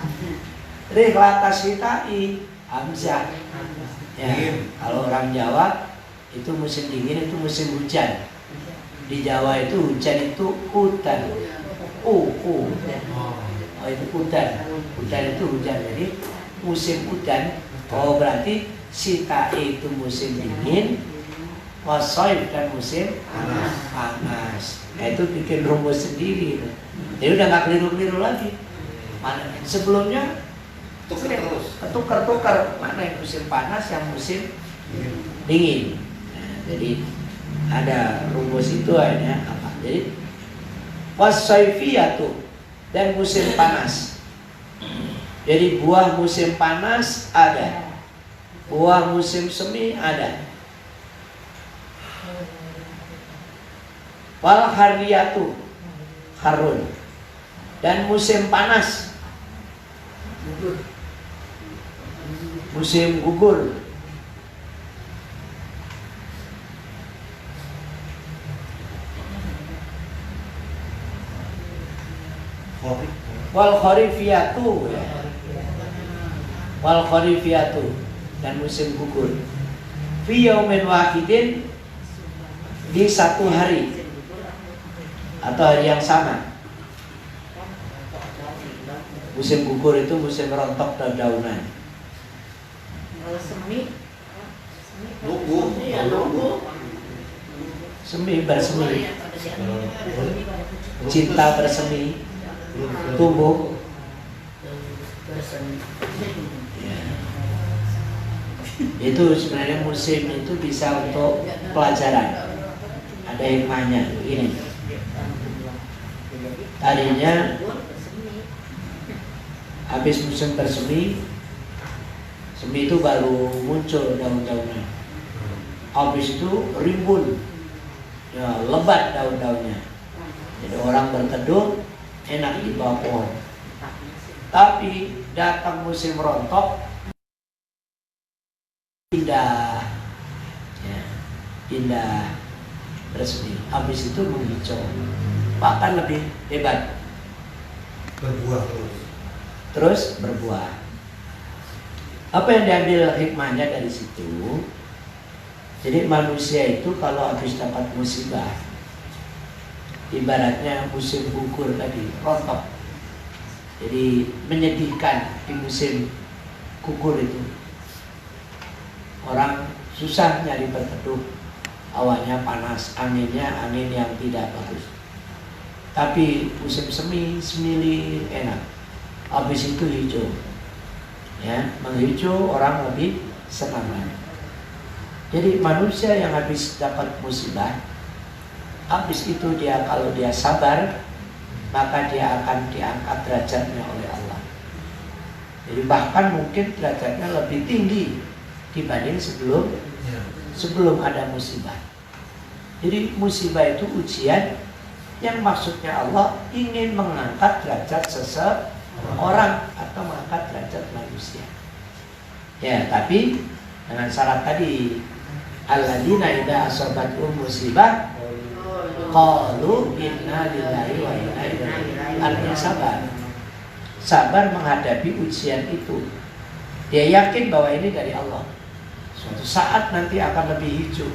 Reklatas sitai hamzah. Ya, kalau orang Jawa itu musim dingin, itu musim hujan. Di Jawa itu hujan itu udan. Oh itu udan. Udan itu hujan. Jadi musim udan. Oh berarti sita'i itu musim dingin, wasoif dan musim panas. Nah itu bikin rumus sendiri. Jadi udah nggak keliru-keliru lagi. Sebelumnya tukar-tukar, mana yang musim panas, yang musim dingin. Nah, jadi ada rumus itu akhirnya apa? Jadi wasaifiyatu, dan musim panas. Jadi buah musim panas ada, buah musim semi ada. Wal hariyatu, harun, dan musim panas, musim gugur. Wal kharifiyatu, wal kharifiyatu, dan musim gugur. Fi yaumin wahidin, di satu hari atau hari yang sama. Musim gugur itu musim rontok dedaunan. Kalau semi, semi bersemi, cinta bersemi, tumbuh. Ya. Itu sebenarnya musim itu bisa untuk pelajaran. Ada hikmahnya begini. Tadinya habis musim bersemi, semi itu baru muncul daun-daunnya. Habis itu rimbun, ya, lebat daun-daunnya. Jadi orang berteduh enak di bawah pohon. Tapi datang musim rontok, pindah, ya, pindah bersemi. Habis itu menghijau, bahkan lebih hebat. Berbuah Terus berbuah. Apa yang diambil hikmahnya dari situ? Jadi manusia itu kalau habis dapat musibah, ibaratnya musim gugur tadi, rontok. Jadi menyedihkan di musim gugur itu. Orang susah nyari berteduh, awalnya panas, anginnya angin yang tidak bagus. Tapi musim semi, semili enak. Habis itu hijau, ya, menghijau orang lebih senang. Jadi manusia yang habis dapat musibah, habis itu dia kalau dia sabar, maka dia akan diangkat derajatnya oleh Allah. Jadi bahkan mungkin derajatnya lebih tinggi dibanding sebelum ada musibah. Jadi musibah itu ujian yang maksudnya Allah ingin mengangkat derajat seseorang atau mengangkat derajat manusia. Ya, tapi dengan syarat tadi, alladzina idza asabathum musibah qalu inna lillahi wa inna ilaihi raji'un. Artinya sabar. Sabar menghadapi ujian itu. Dia yakin bahwa ini dari Allah. Suatu saat nanti akan lebih hijau.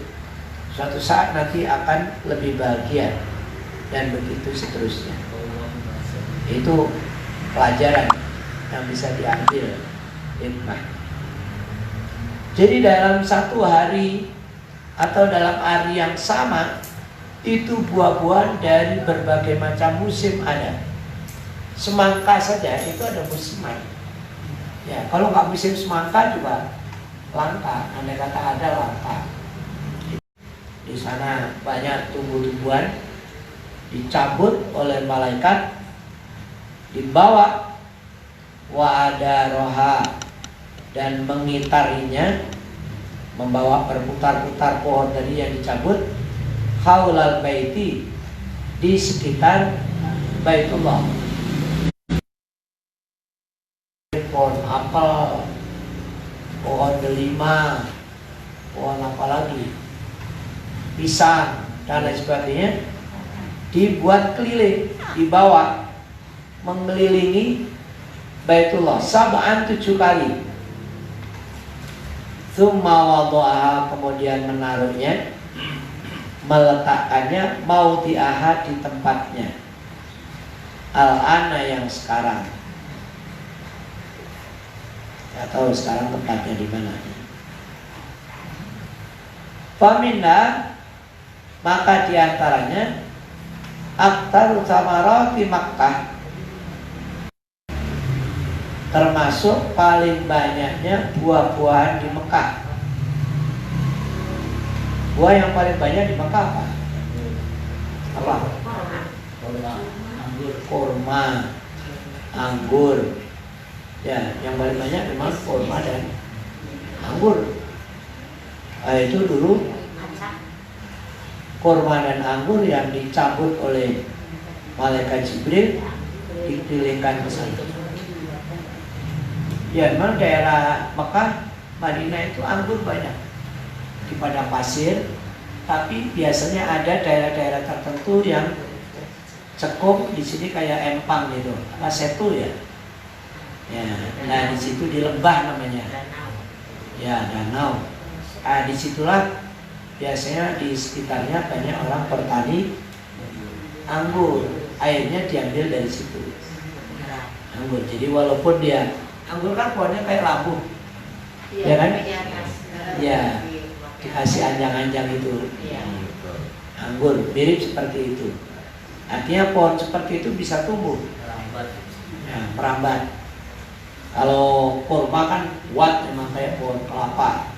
Suatu saat nanti akan lebih bahagia. Dan begitu seterusnya. Itu pelajaran yang bisa diambil hikmah. Jadi dalam satu hari atau dalam hari yang sama, itu buah-buahan dari berbagai macam musim ada. Semangka saja itu ada musiman. Ya, kalau nggak musim semangka juga langka. Andai kata ada langka. Di sana banyak tumbuh-tumbuhan dicabut oleh malaikat, dibawa wa'ada roha dan mengitarinya, membawa berputar-putar pohon tadi yang dicabut haulal baiti, di sekitar Baitullah. Pohon apel, pohon delima, pohon apa lagi, pisang dan lain sebagainya, dibuat keliling, dibawa mengelilingi Baitullah sab'an 7 kali. Tsumma wada'aha, kemudian menaruhnya, meletakkannya, maudhi'aha, di tempatnya, al-ana, yang sekarang. Tidak tahu sekarang tempatnya di mana. Faminna, maka diantaranya aktaru samarati Makkah, termasuk paling banyaknya buah-buahan di Mekah. Buah yang paling banyak di Mekah apa? Apa? Kurma, anggur. Ya, yang paling banyak memang kurma dan anggur. Itu dulu kurma dan anggur yang dicabut oleh malaikat Jibril, dikelilingkan ke sana. Ya, memang daerah Mekah, Madinah itu anggur banyak di padang pasir, tapi biasanya ada daerah-daerah tertentu yang cekung. Di sini kayak empang gitu, apa setu ya. Ya, nah di situ di lembah namanya. Ya, danau. Ah, disitulah biasanya di sekitarnya banyak orang bertani anggur. Airnya diambil dari situ. Anggur. Jadi walaupun dia anggur kan pohonnya kayak lampu, ya kan? Ya, dikasih anjang-anjang itu. Anggur mirip seperti itu. Artinya pohon seperti itu bisa tumbuh, ya, merambat. Kalau kurma kan kuat memang kayak pohon kelapa.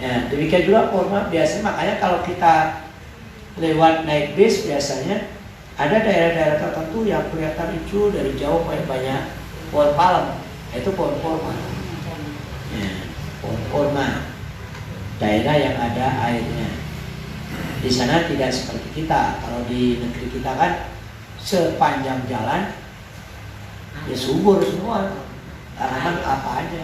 Ya, demikian juga kurma biasanya, makanya kalau kita lewat naik bis biasanya ada daerah-daerah tertentu yang kelihatan hijau dari jauh banyak pohon palem, itu pohon kurma. Ya, pohon kurma, daerah yang ada airnya. Di sana tidak seperti kita. Kalau di negeri kita kan sepanjang jalan ya subur semua, tanaman apa aja.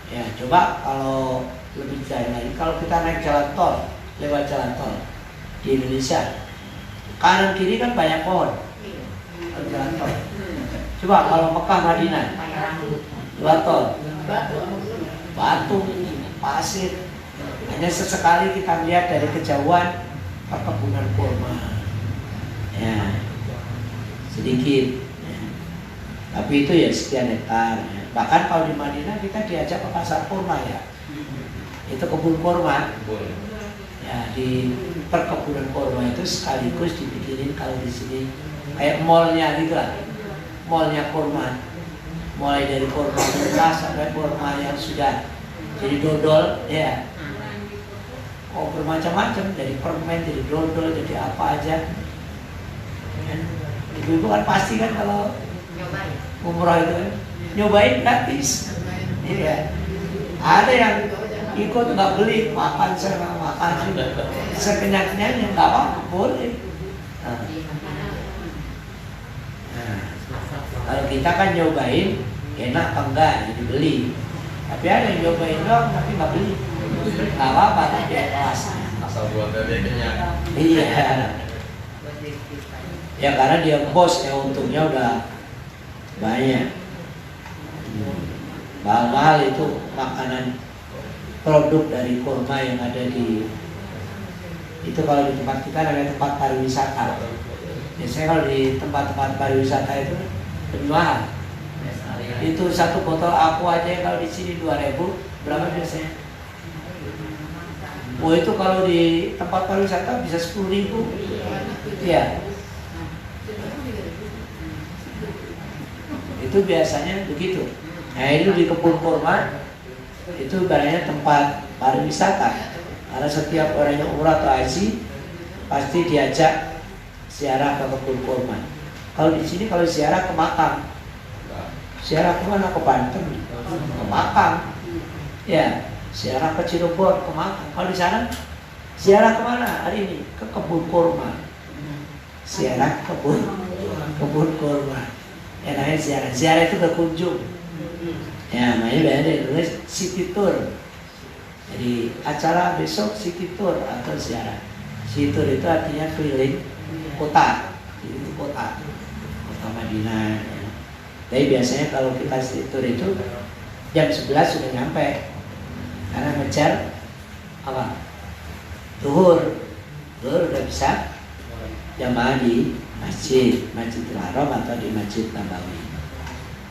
Ya coba kalau lebih jauh lagi, kalau kita naik jalan tol, lewat jalan tol di Indonesia, kanan kiri kan banyak pohon. Jalan tol. Coba kalau Mekah Madinah, lewat tol, batu, pasir. Hanya sesekali kita lihat dari kejauhan perkebunan kurma. Ya, sedikit. Tapi itu ya sekian hektar. Bahkan kalau di Madinah kita diajak ke pasar kurma ya. Itu kebun kurma. Ya, di perkebunan kurma itu sekaligus dibikinin kalau di sini kayak mallnya gitu lah. Mallnya kurma. Mulai dari kurma mentah sampai kurma yang sudah jadi dodol ya. Oh bermacam-macam, dari permen, jadi dodol, jadi apa aja. Ibu-ibu kan pasti kan kalau umroh itu kan nyobain gratis. Iya. Ada yang ikut nggak beli, makan saya makan sekenyang-kenyangnya nggak apa-apa, boleh. Nah, kalau kita kan nyobain enak apa enggak, jadi beli. Tapi ada yang nyobain doang tapi nggak beli, nggak apa-apa, tapi kelas. Asal buat dari kenyang. Iya. Ya karena dia bos, ya untungnya udah banyak. Mahal itu makanan produk dari kurma yang ada di itu. Kalau di tempat kita ada tempat pariwisata. Biasanya kalau di tempat-tempat pariwisata itu lebih mahal. Itu satu botol aqua aja kalau di sini 2.000, berapa biasanya? Oh itu kalau di tempat pariwisata bisa 10.000. Iya. Itu biasanya begitu. Nah itu di kebun kurma itu ibaratnya tempat pariwisata. Karena setiap orang yang umrah atau haji pasti diajak ziarah ke kebun kurma. Kalau di sini kalau ziarah ke makam, ziarah kemana? Ke Banten, ke makam. Ya, ziarah ke Cirebon, ke makam. Kalau di sana ziarah kemana hari ini? Ke kebun kurma. Ziarah kebun kurma. Ya namanya ziarah. Ziarah itu berkunjung. Ya, namanya ada tulis city tour. Jadi acara besok city tour atau ziarah. City tour itu artinya keliling kota. Itu kota Madinah. Ya. Tapi biasanya kalau kita city tour itu jam 11 sudah nyampe. Karena ngejar apa? Zuhur udah bisa jamaah di Masjidil Haram atau di Masjid Nabawi.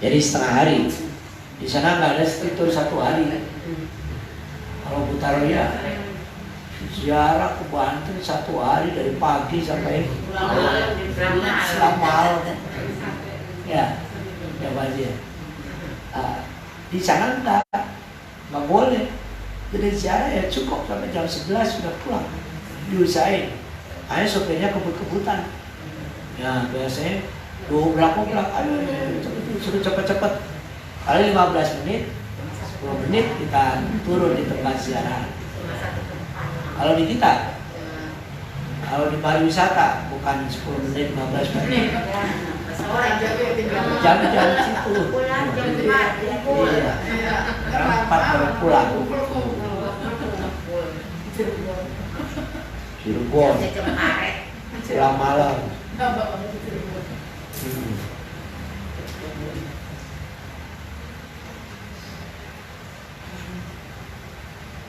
Jadi setengah hari. Di sana nggak ada sekitar 1 hari. Kalau Butaroya ziarah ke Banten 1 hari dari pagi sampai malam. Ya aja. Di sana nggak boleh. Jadi ziarah ya cukup sampai jam 11 sudah pulang. Diusahain. Hanya sopirnya kebut-kebutan. Ya biasanya berapa aduh suruh cepet-cepet. Kalau 15 menit 10 menit kita turun di tempat ziarah. Kalau di kita, kalau di pariwisata bukan 10 menit 15 menit, jam-jam situ. Iya. Jam 4 baru pulang. Cirebon pulang malam.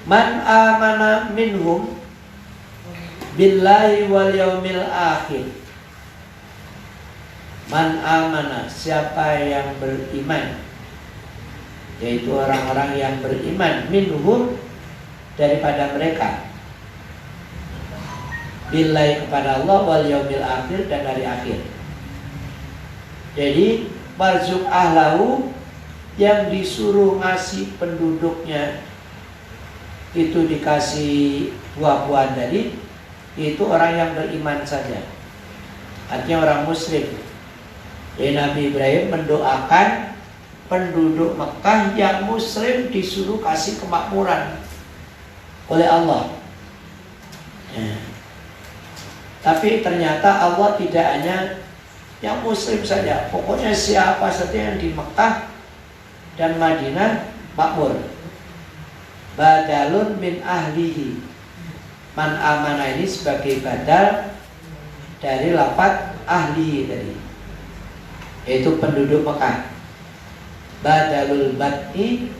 Man amana minhum billahi wal yaumil akhir. Man amana, siapa yang beriman, yaitu orang-orang yang beriman, minhum, daripada mereka, billahi, kepada Allah, wal yaumil akhir, dan hari akhir. Jadi marzuk ahlahu, yang disuruh ngasih penduduknya itu dikasih buah-buahan tadi, itu orang yang beriman saja, artinya orang muslim. Jadi Nabi Ibrahim mendoakan penduduk Mekah yang muslim disuruh kasih kemakmuran oleh Allah. Tapi ternyata Allah tidak hanya yang muslim saja, pokoknya siapa saja yang di Mekah dan Madinah makmur. Badalun min ahlihi, man amana ini sebagai badal dari lafaz ahli tadi, yaitu penduduk Mekah. Badalul bad'i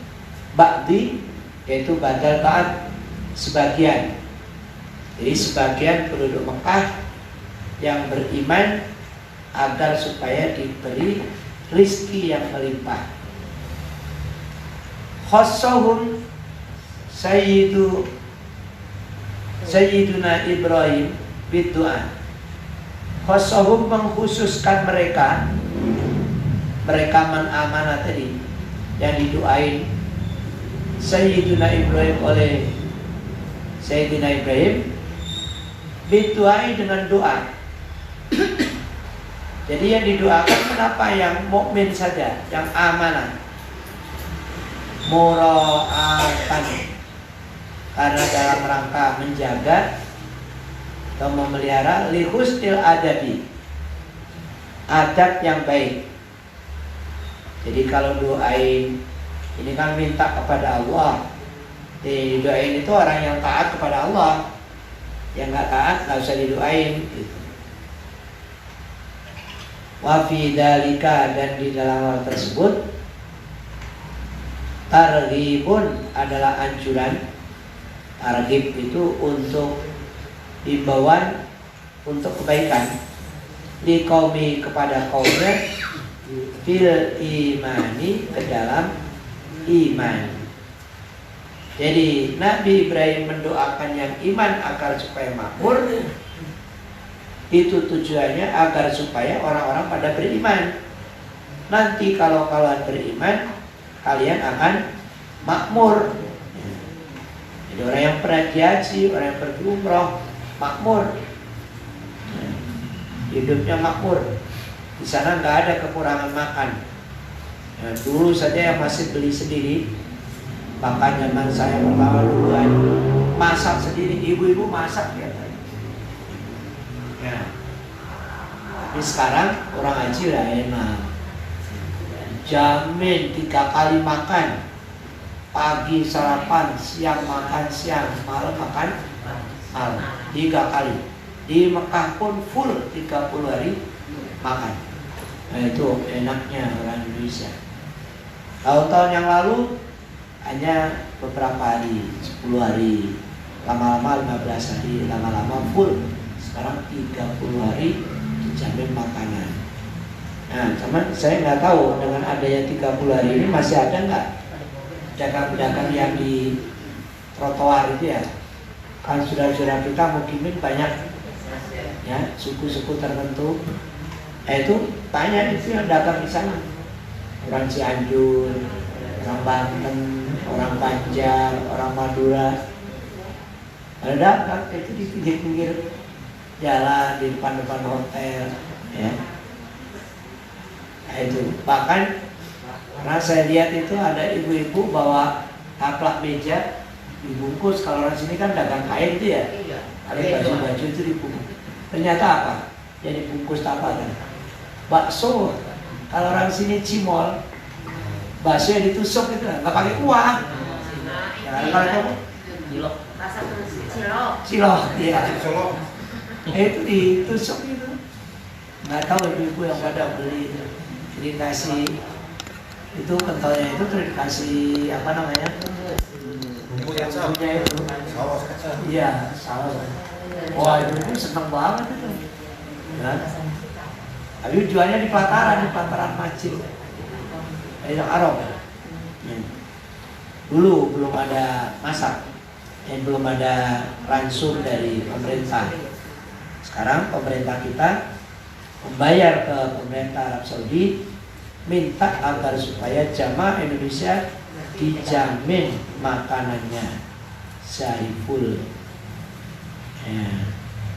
ba'di, yaitu badal ba'd, sebagian. Jadi sebagian penduduk Mekah yang beriman agar supaya diberi rizki yang melimpah. Khassahum Sayyiduna Ibrahim biddu'a. Khassahum mengkhususkan mereka man amanah tadi yang didoain Sayyiduna Ibrahim oleh Sayyidina Ibrahim biddu'a dengan doa. Jadi yang didoakan kenapa yang mukmin saja, yang amanah, mura'atan, karena dalam rangka menjaga atau memelihara lihusnil adabi, adab yang baik. Jadi kalau doain ini kan minta kepada Allah, didoain itu orang yang taat kepada Allah. Yang nggak taat nggak usah didoain gitu. Wa fi dzalika, dan di dalam hal tersebut targhibun adalah anjuran. Targhib itu untuk himbauan untuk kebaikan, di kaumi kepada kaumnya, fil imani, ke dalam iman. Jadi Nabi Ibrahim mendoakan yang iman agar supaya makmur. Itu tujuannya agar supaya orang-orang pada beriman. Nanti kalau kalian beriman, kalian akan makmur. Jadi orang yang pernah haji, orang yang pergi umroh, makmur. Hidupnya makmur. Di sana nggak ada kekurangan makan. Dulu saja yang masih beli sendiri, bahkan zaman saya pertama duluan masak sendiri, ibu-ibu masak ya. Tapi sekarang orang haji lah enak, jamin 3 kali makan, pagi sarapan, siang makan siang, malam makan malam, 3 kali. Di Mekah pun full 30 hari makan. Nah, itu enaknya orang Indonesia. Tahun-tahun yang lalu hanya beberapa hari, 10 hari, lama-lama 15 hari, lama-lama full. Sekarang 30 hari dijamin makanan. Nah, cuman saya nggak tahu dengan adanya 30 hari ini masih ada nggak pedagang-pedagang yang di trotoar itu ya. Kan saudara-saudara kita mungkin banyak ya, suku-suku tertentu. Itu banyak itu yang dagang di sana. Orang Cianjur, orang Banten, orang Banjar, orang Madura. Ada dagang itu di pinggir-pinggir jalan, di depan-depan hotel ya. Nah, itu bahkan karena saya lihat itu ada ibu-ibu bawa taplak meja dibungkus. Kalau orang sini kan dagang kain itu ya, ada baju-baju itu dibungkus. Ternyata apa? Jadi bungkus apa kan? Bakso. Kalau orang sini cimol, bakso yang ditusuk itu nggak pakai kuah. Ya, kalau kamu cilok, ya. Itu ditusuk itu. Nggak tahu ibu-ibu yang pada beli itu. Dikasih itu kentalnya itu terus dikasih apa namanya? Bumbunya itu. Saus kacang. Iya, saus. Wah, ibu seneng banget itu. Ya. Tapi jualnya di pelataran masjid. Yang Arab. Ya. Dulu belum ada masak, dan belum ada ransum dari pemerintah. Sekarang pemerintah kita membayar ke pemerintah Arab Saudi minta agar supaya jamaah Indonesia dijamin makanannya sehari full. Ya.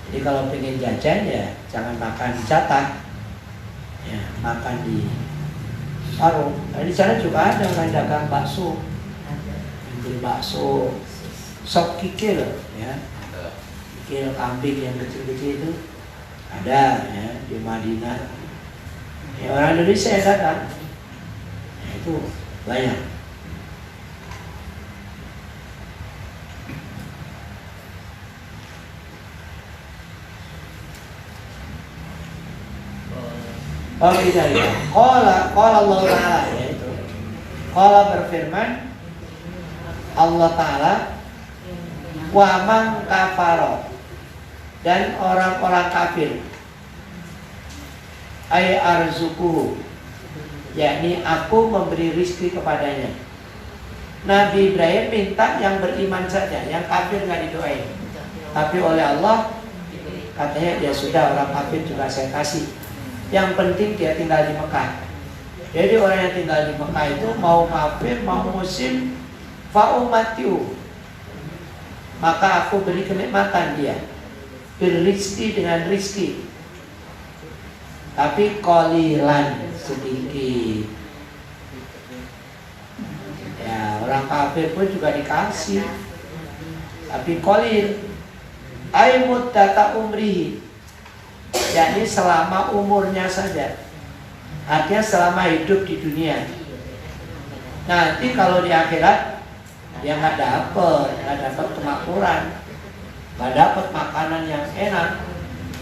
Jadi kalau pengen jajan ya jangan makan jatah, ya makan di warung. Nah, di sana juga ada orang dagang bakso, beli bakso sop kikil, ya kikil kambing yang kecil-kecil itu ada ya di Madinah. Ya, orang Indonesia yang datang, ya, itu banyak. Oh tidak ya. Qala Allah Ta'ala, yaitu Qala berfirman Allah Ta'ala, wa man kafaro, dan orang-orang kafir, ay arzukuhu, yakni aku memberi rizki kepadanya. Nabi Ibrahim minta yang beriman saja, yang kafir nggak didoain. Tapi oleh Allah katanya ya sudah, orang kafir juga saya kasih. Yang penting dia tinggal di Mekah. Jadi orang yang tinggal di Mekah itu mau kafir, mau muslim, fa'umatiu, maka aku beri kenikmatan dia, berizki dengan rizki, tapi qalilan, sedikit. Ya, orang kafir pun juga dikasih, tapi qalil. Ay muddata umrihi, yakni selama umurnya saja, artinya selama hidup di dunia. Nanti kalau di akhirat dia nggak dapat kemakmuran, nggak dapat makanan yang enak,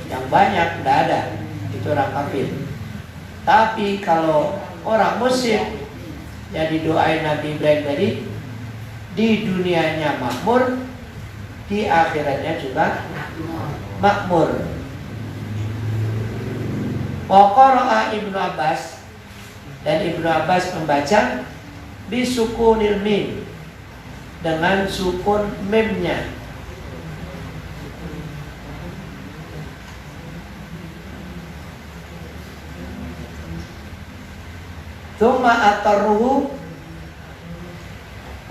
yang banyak, nggak ada. Itu orang kafir. Tapi kalau orang muslim yang didoain Nabi Ibrahim tadi, di dunianya makmur, di akhiratnya juga makmur. Wa qara'a Ibnu Abbas, dan Ibnu Abbas membaca bisukunil mim, dengan sukun mimnya. Tsumma atarruhu,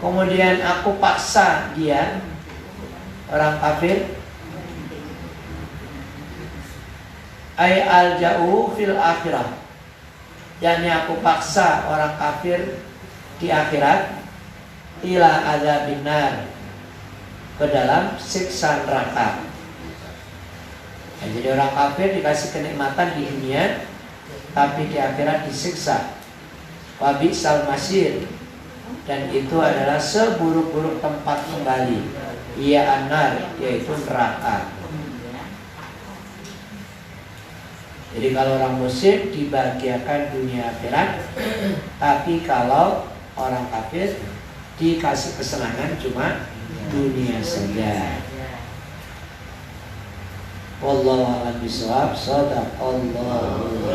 kemudian aku paksa dia, orang kafir, ay alja'u fil akhirah, yakni aku paksa orang kafir di akhirat, ila adzabin nar, ke dalam siksa neraka. Ya, jadi orang kafir dikasih kenikmatan di dunia, tapi di akhirat disiksa. Wa bi'sal masir, dan itu adalah seburuk-buruk tempat kembali, ia an-nar, yaitu neraka. Jadi kalau orang muslim dibahagiakan dunia akhirat, tapi kalau orang kafir dikasih kesenangan cuma dunia saja. Wallahu a'lam bishawab. Shadaqallahu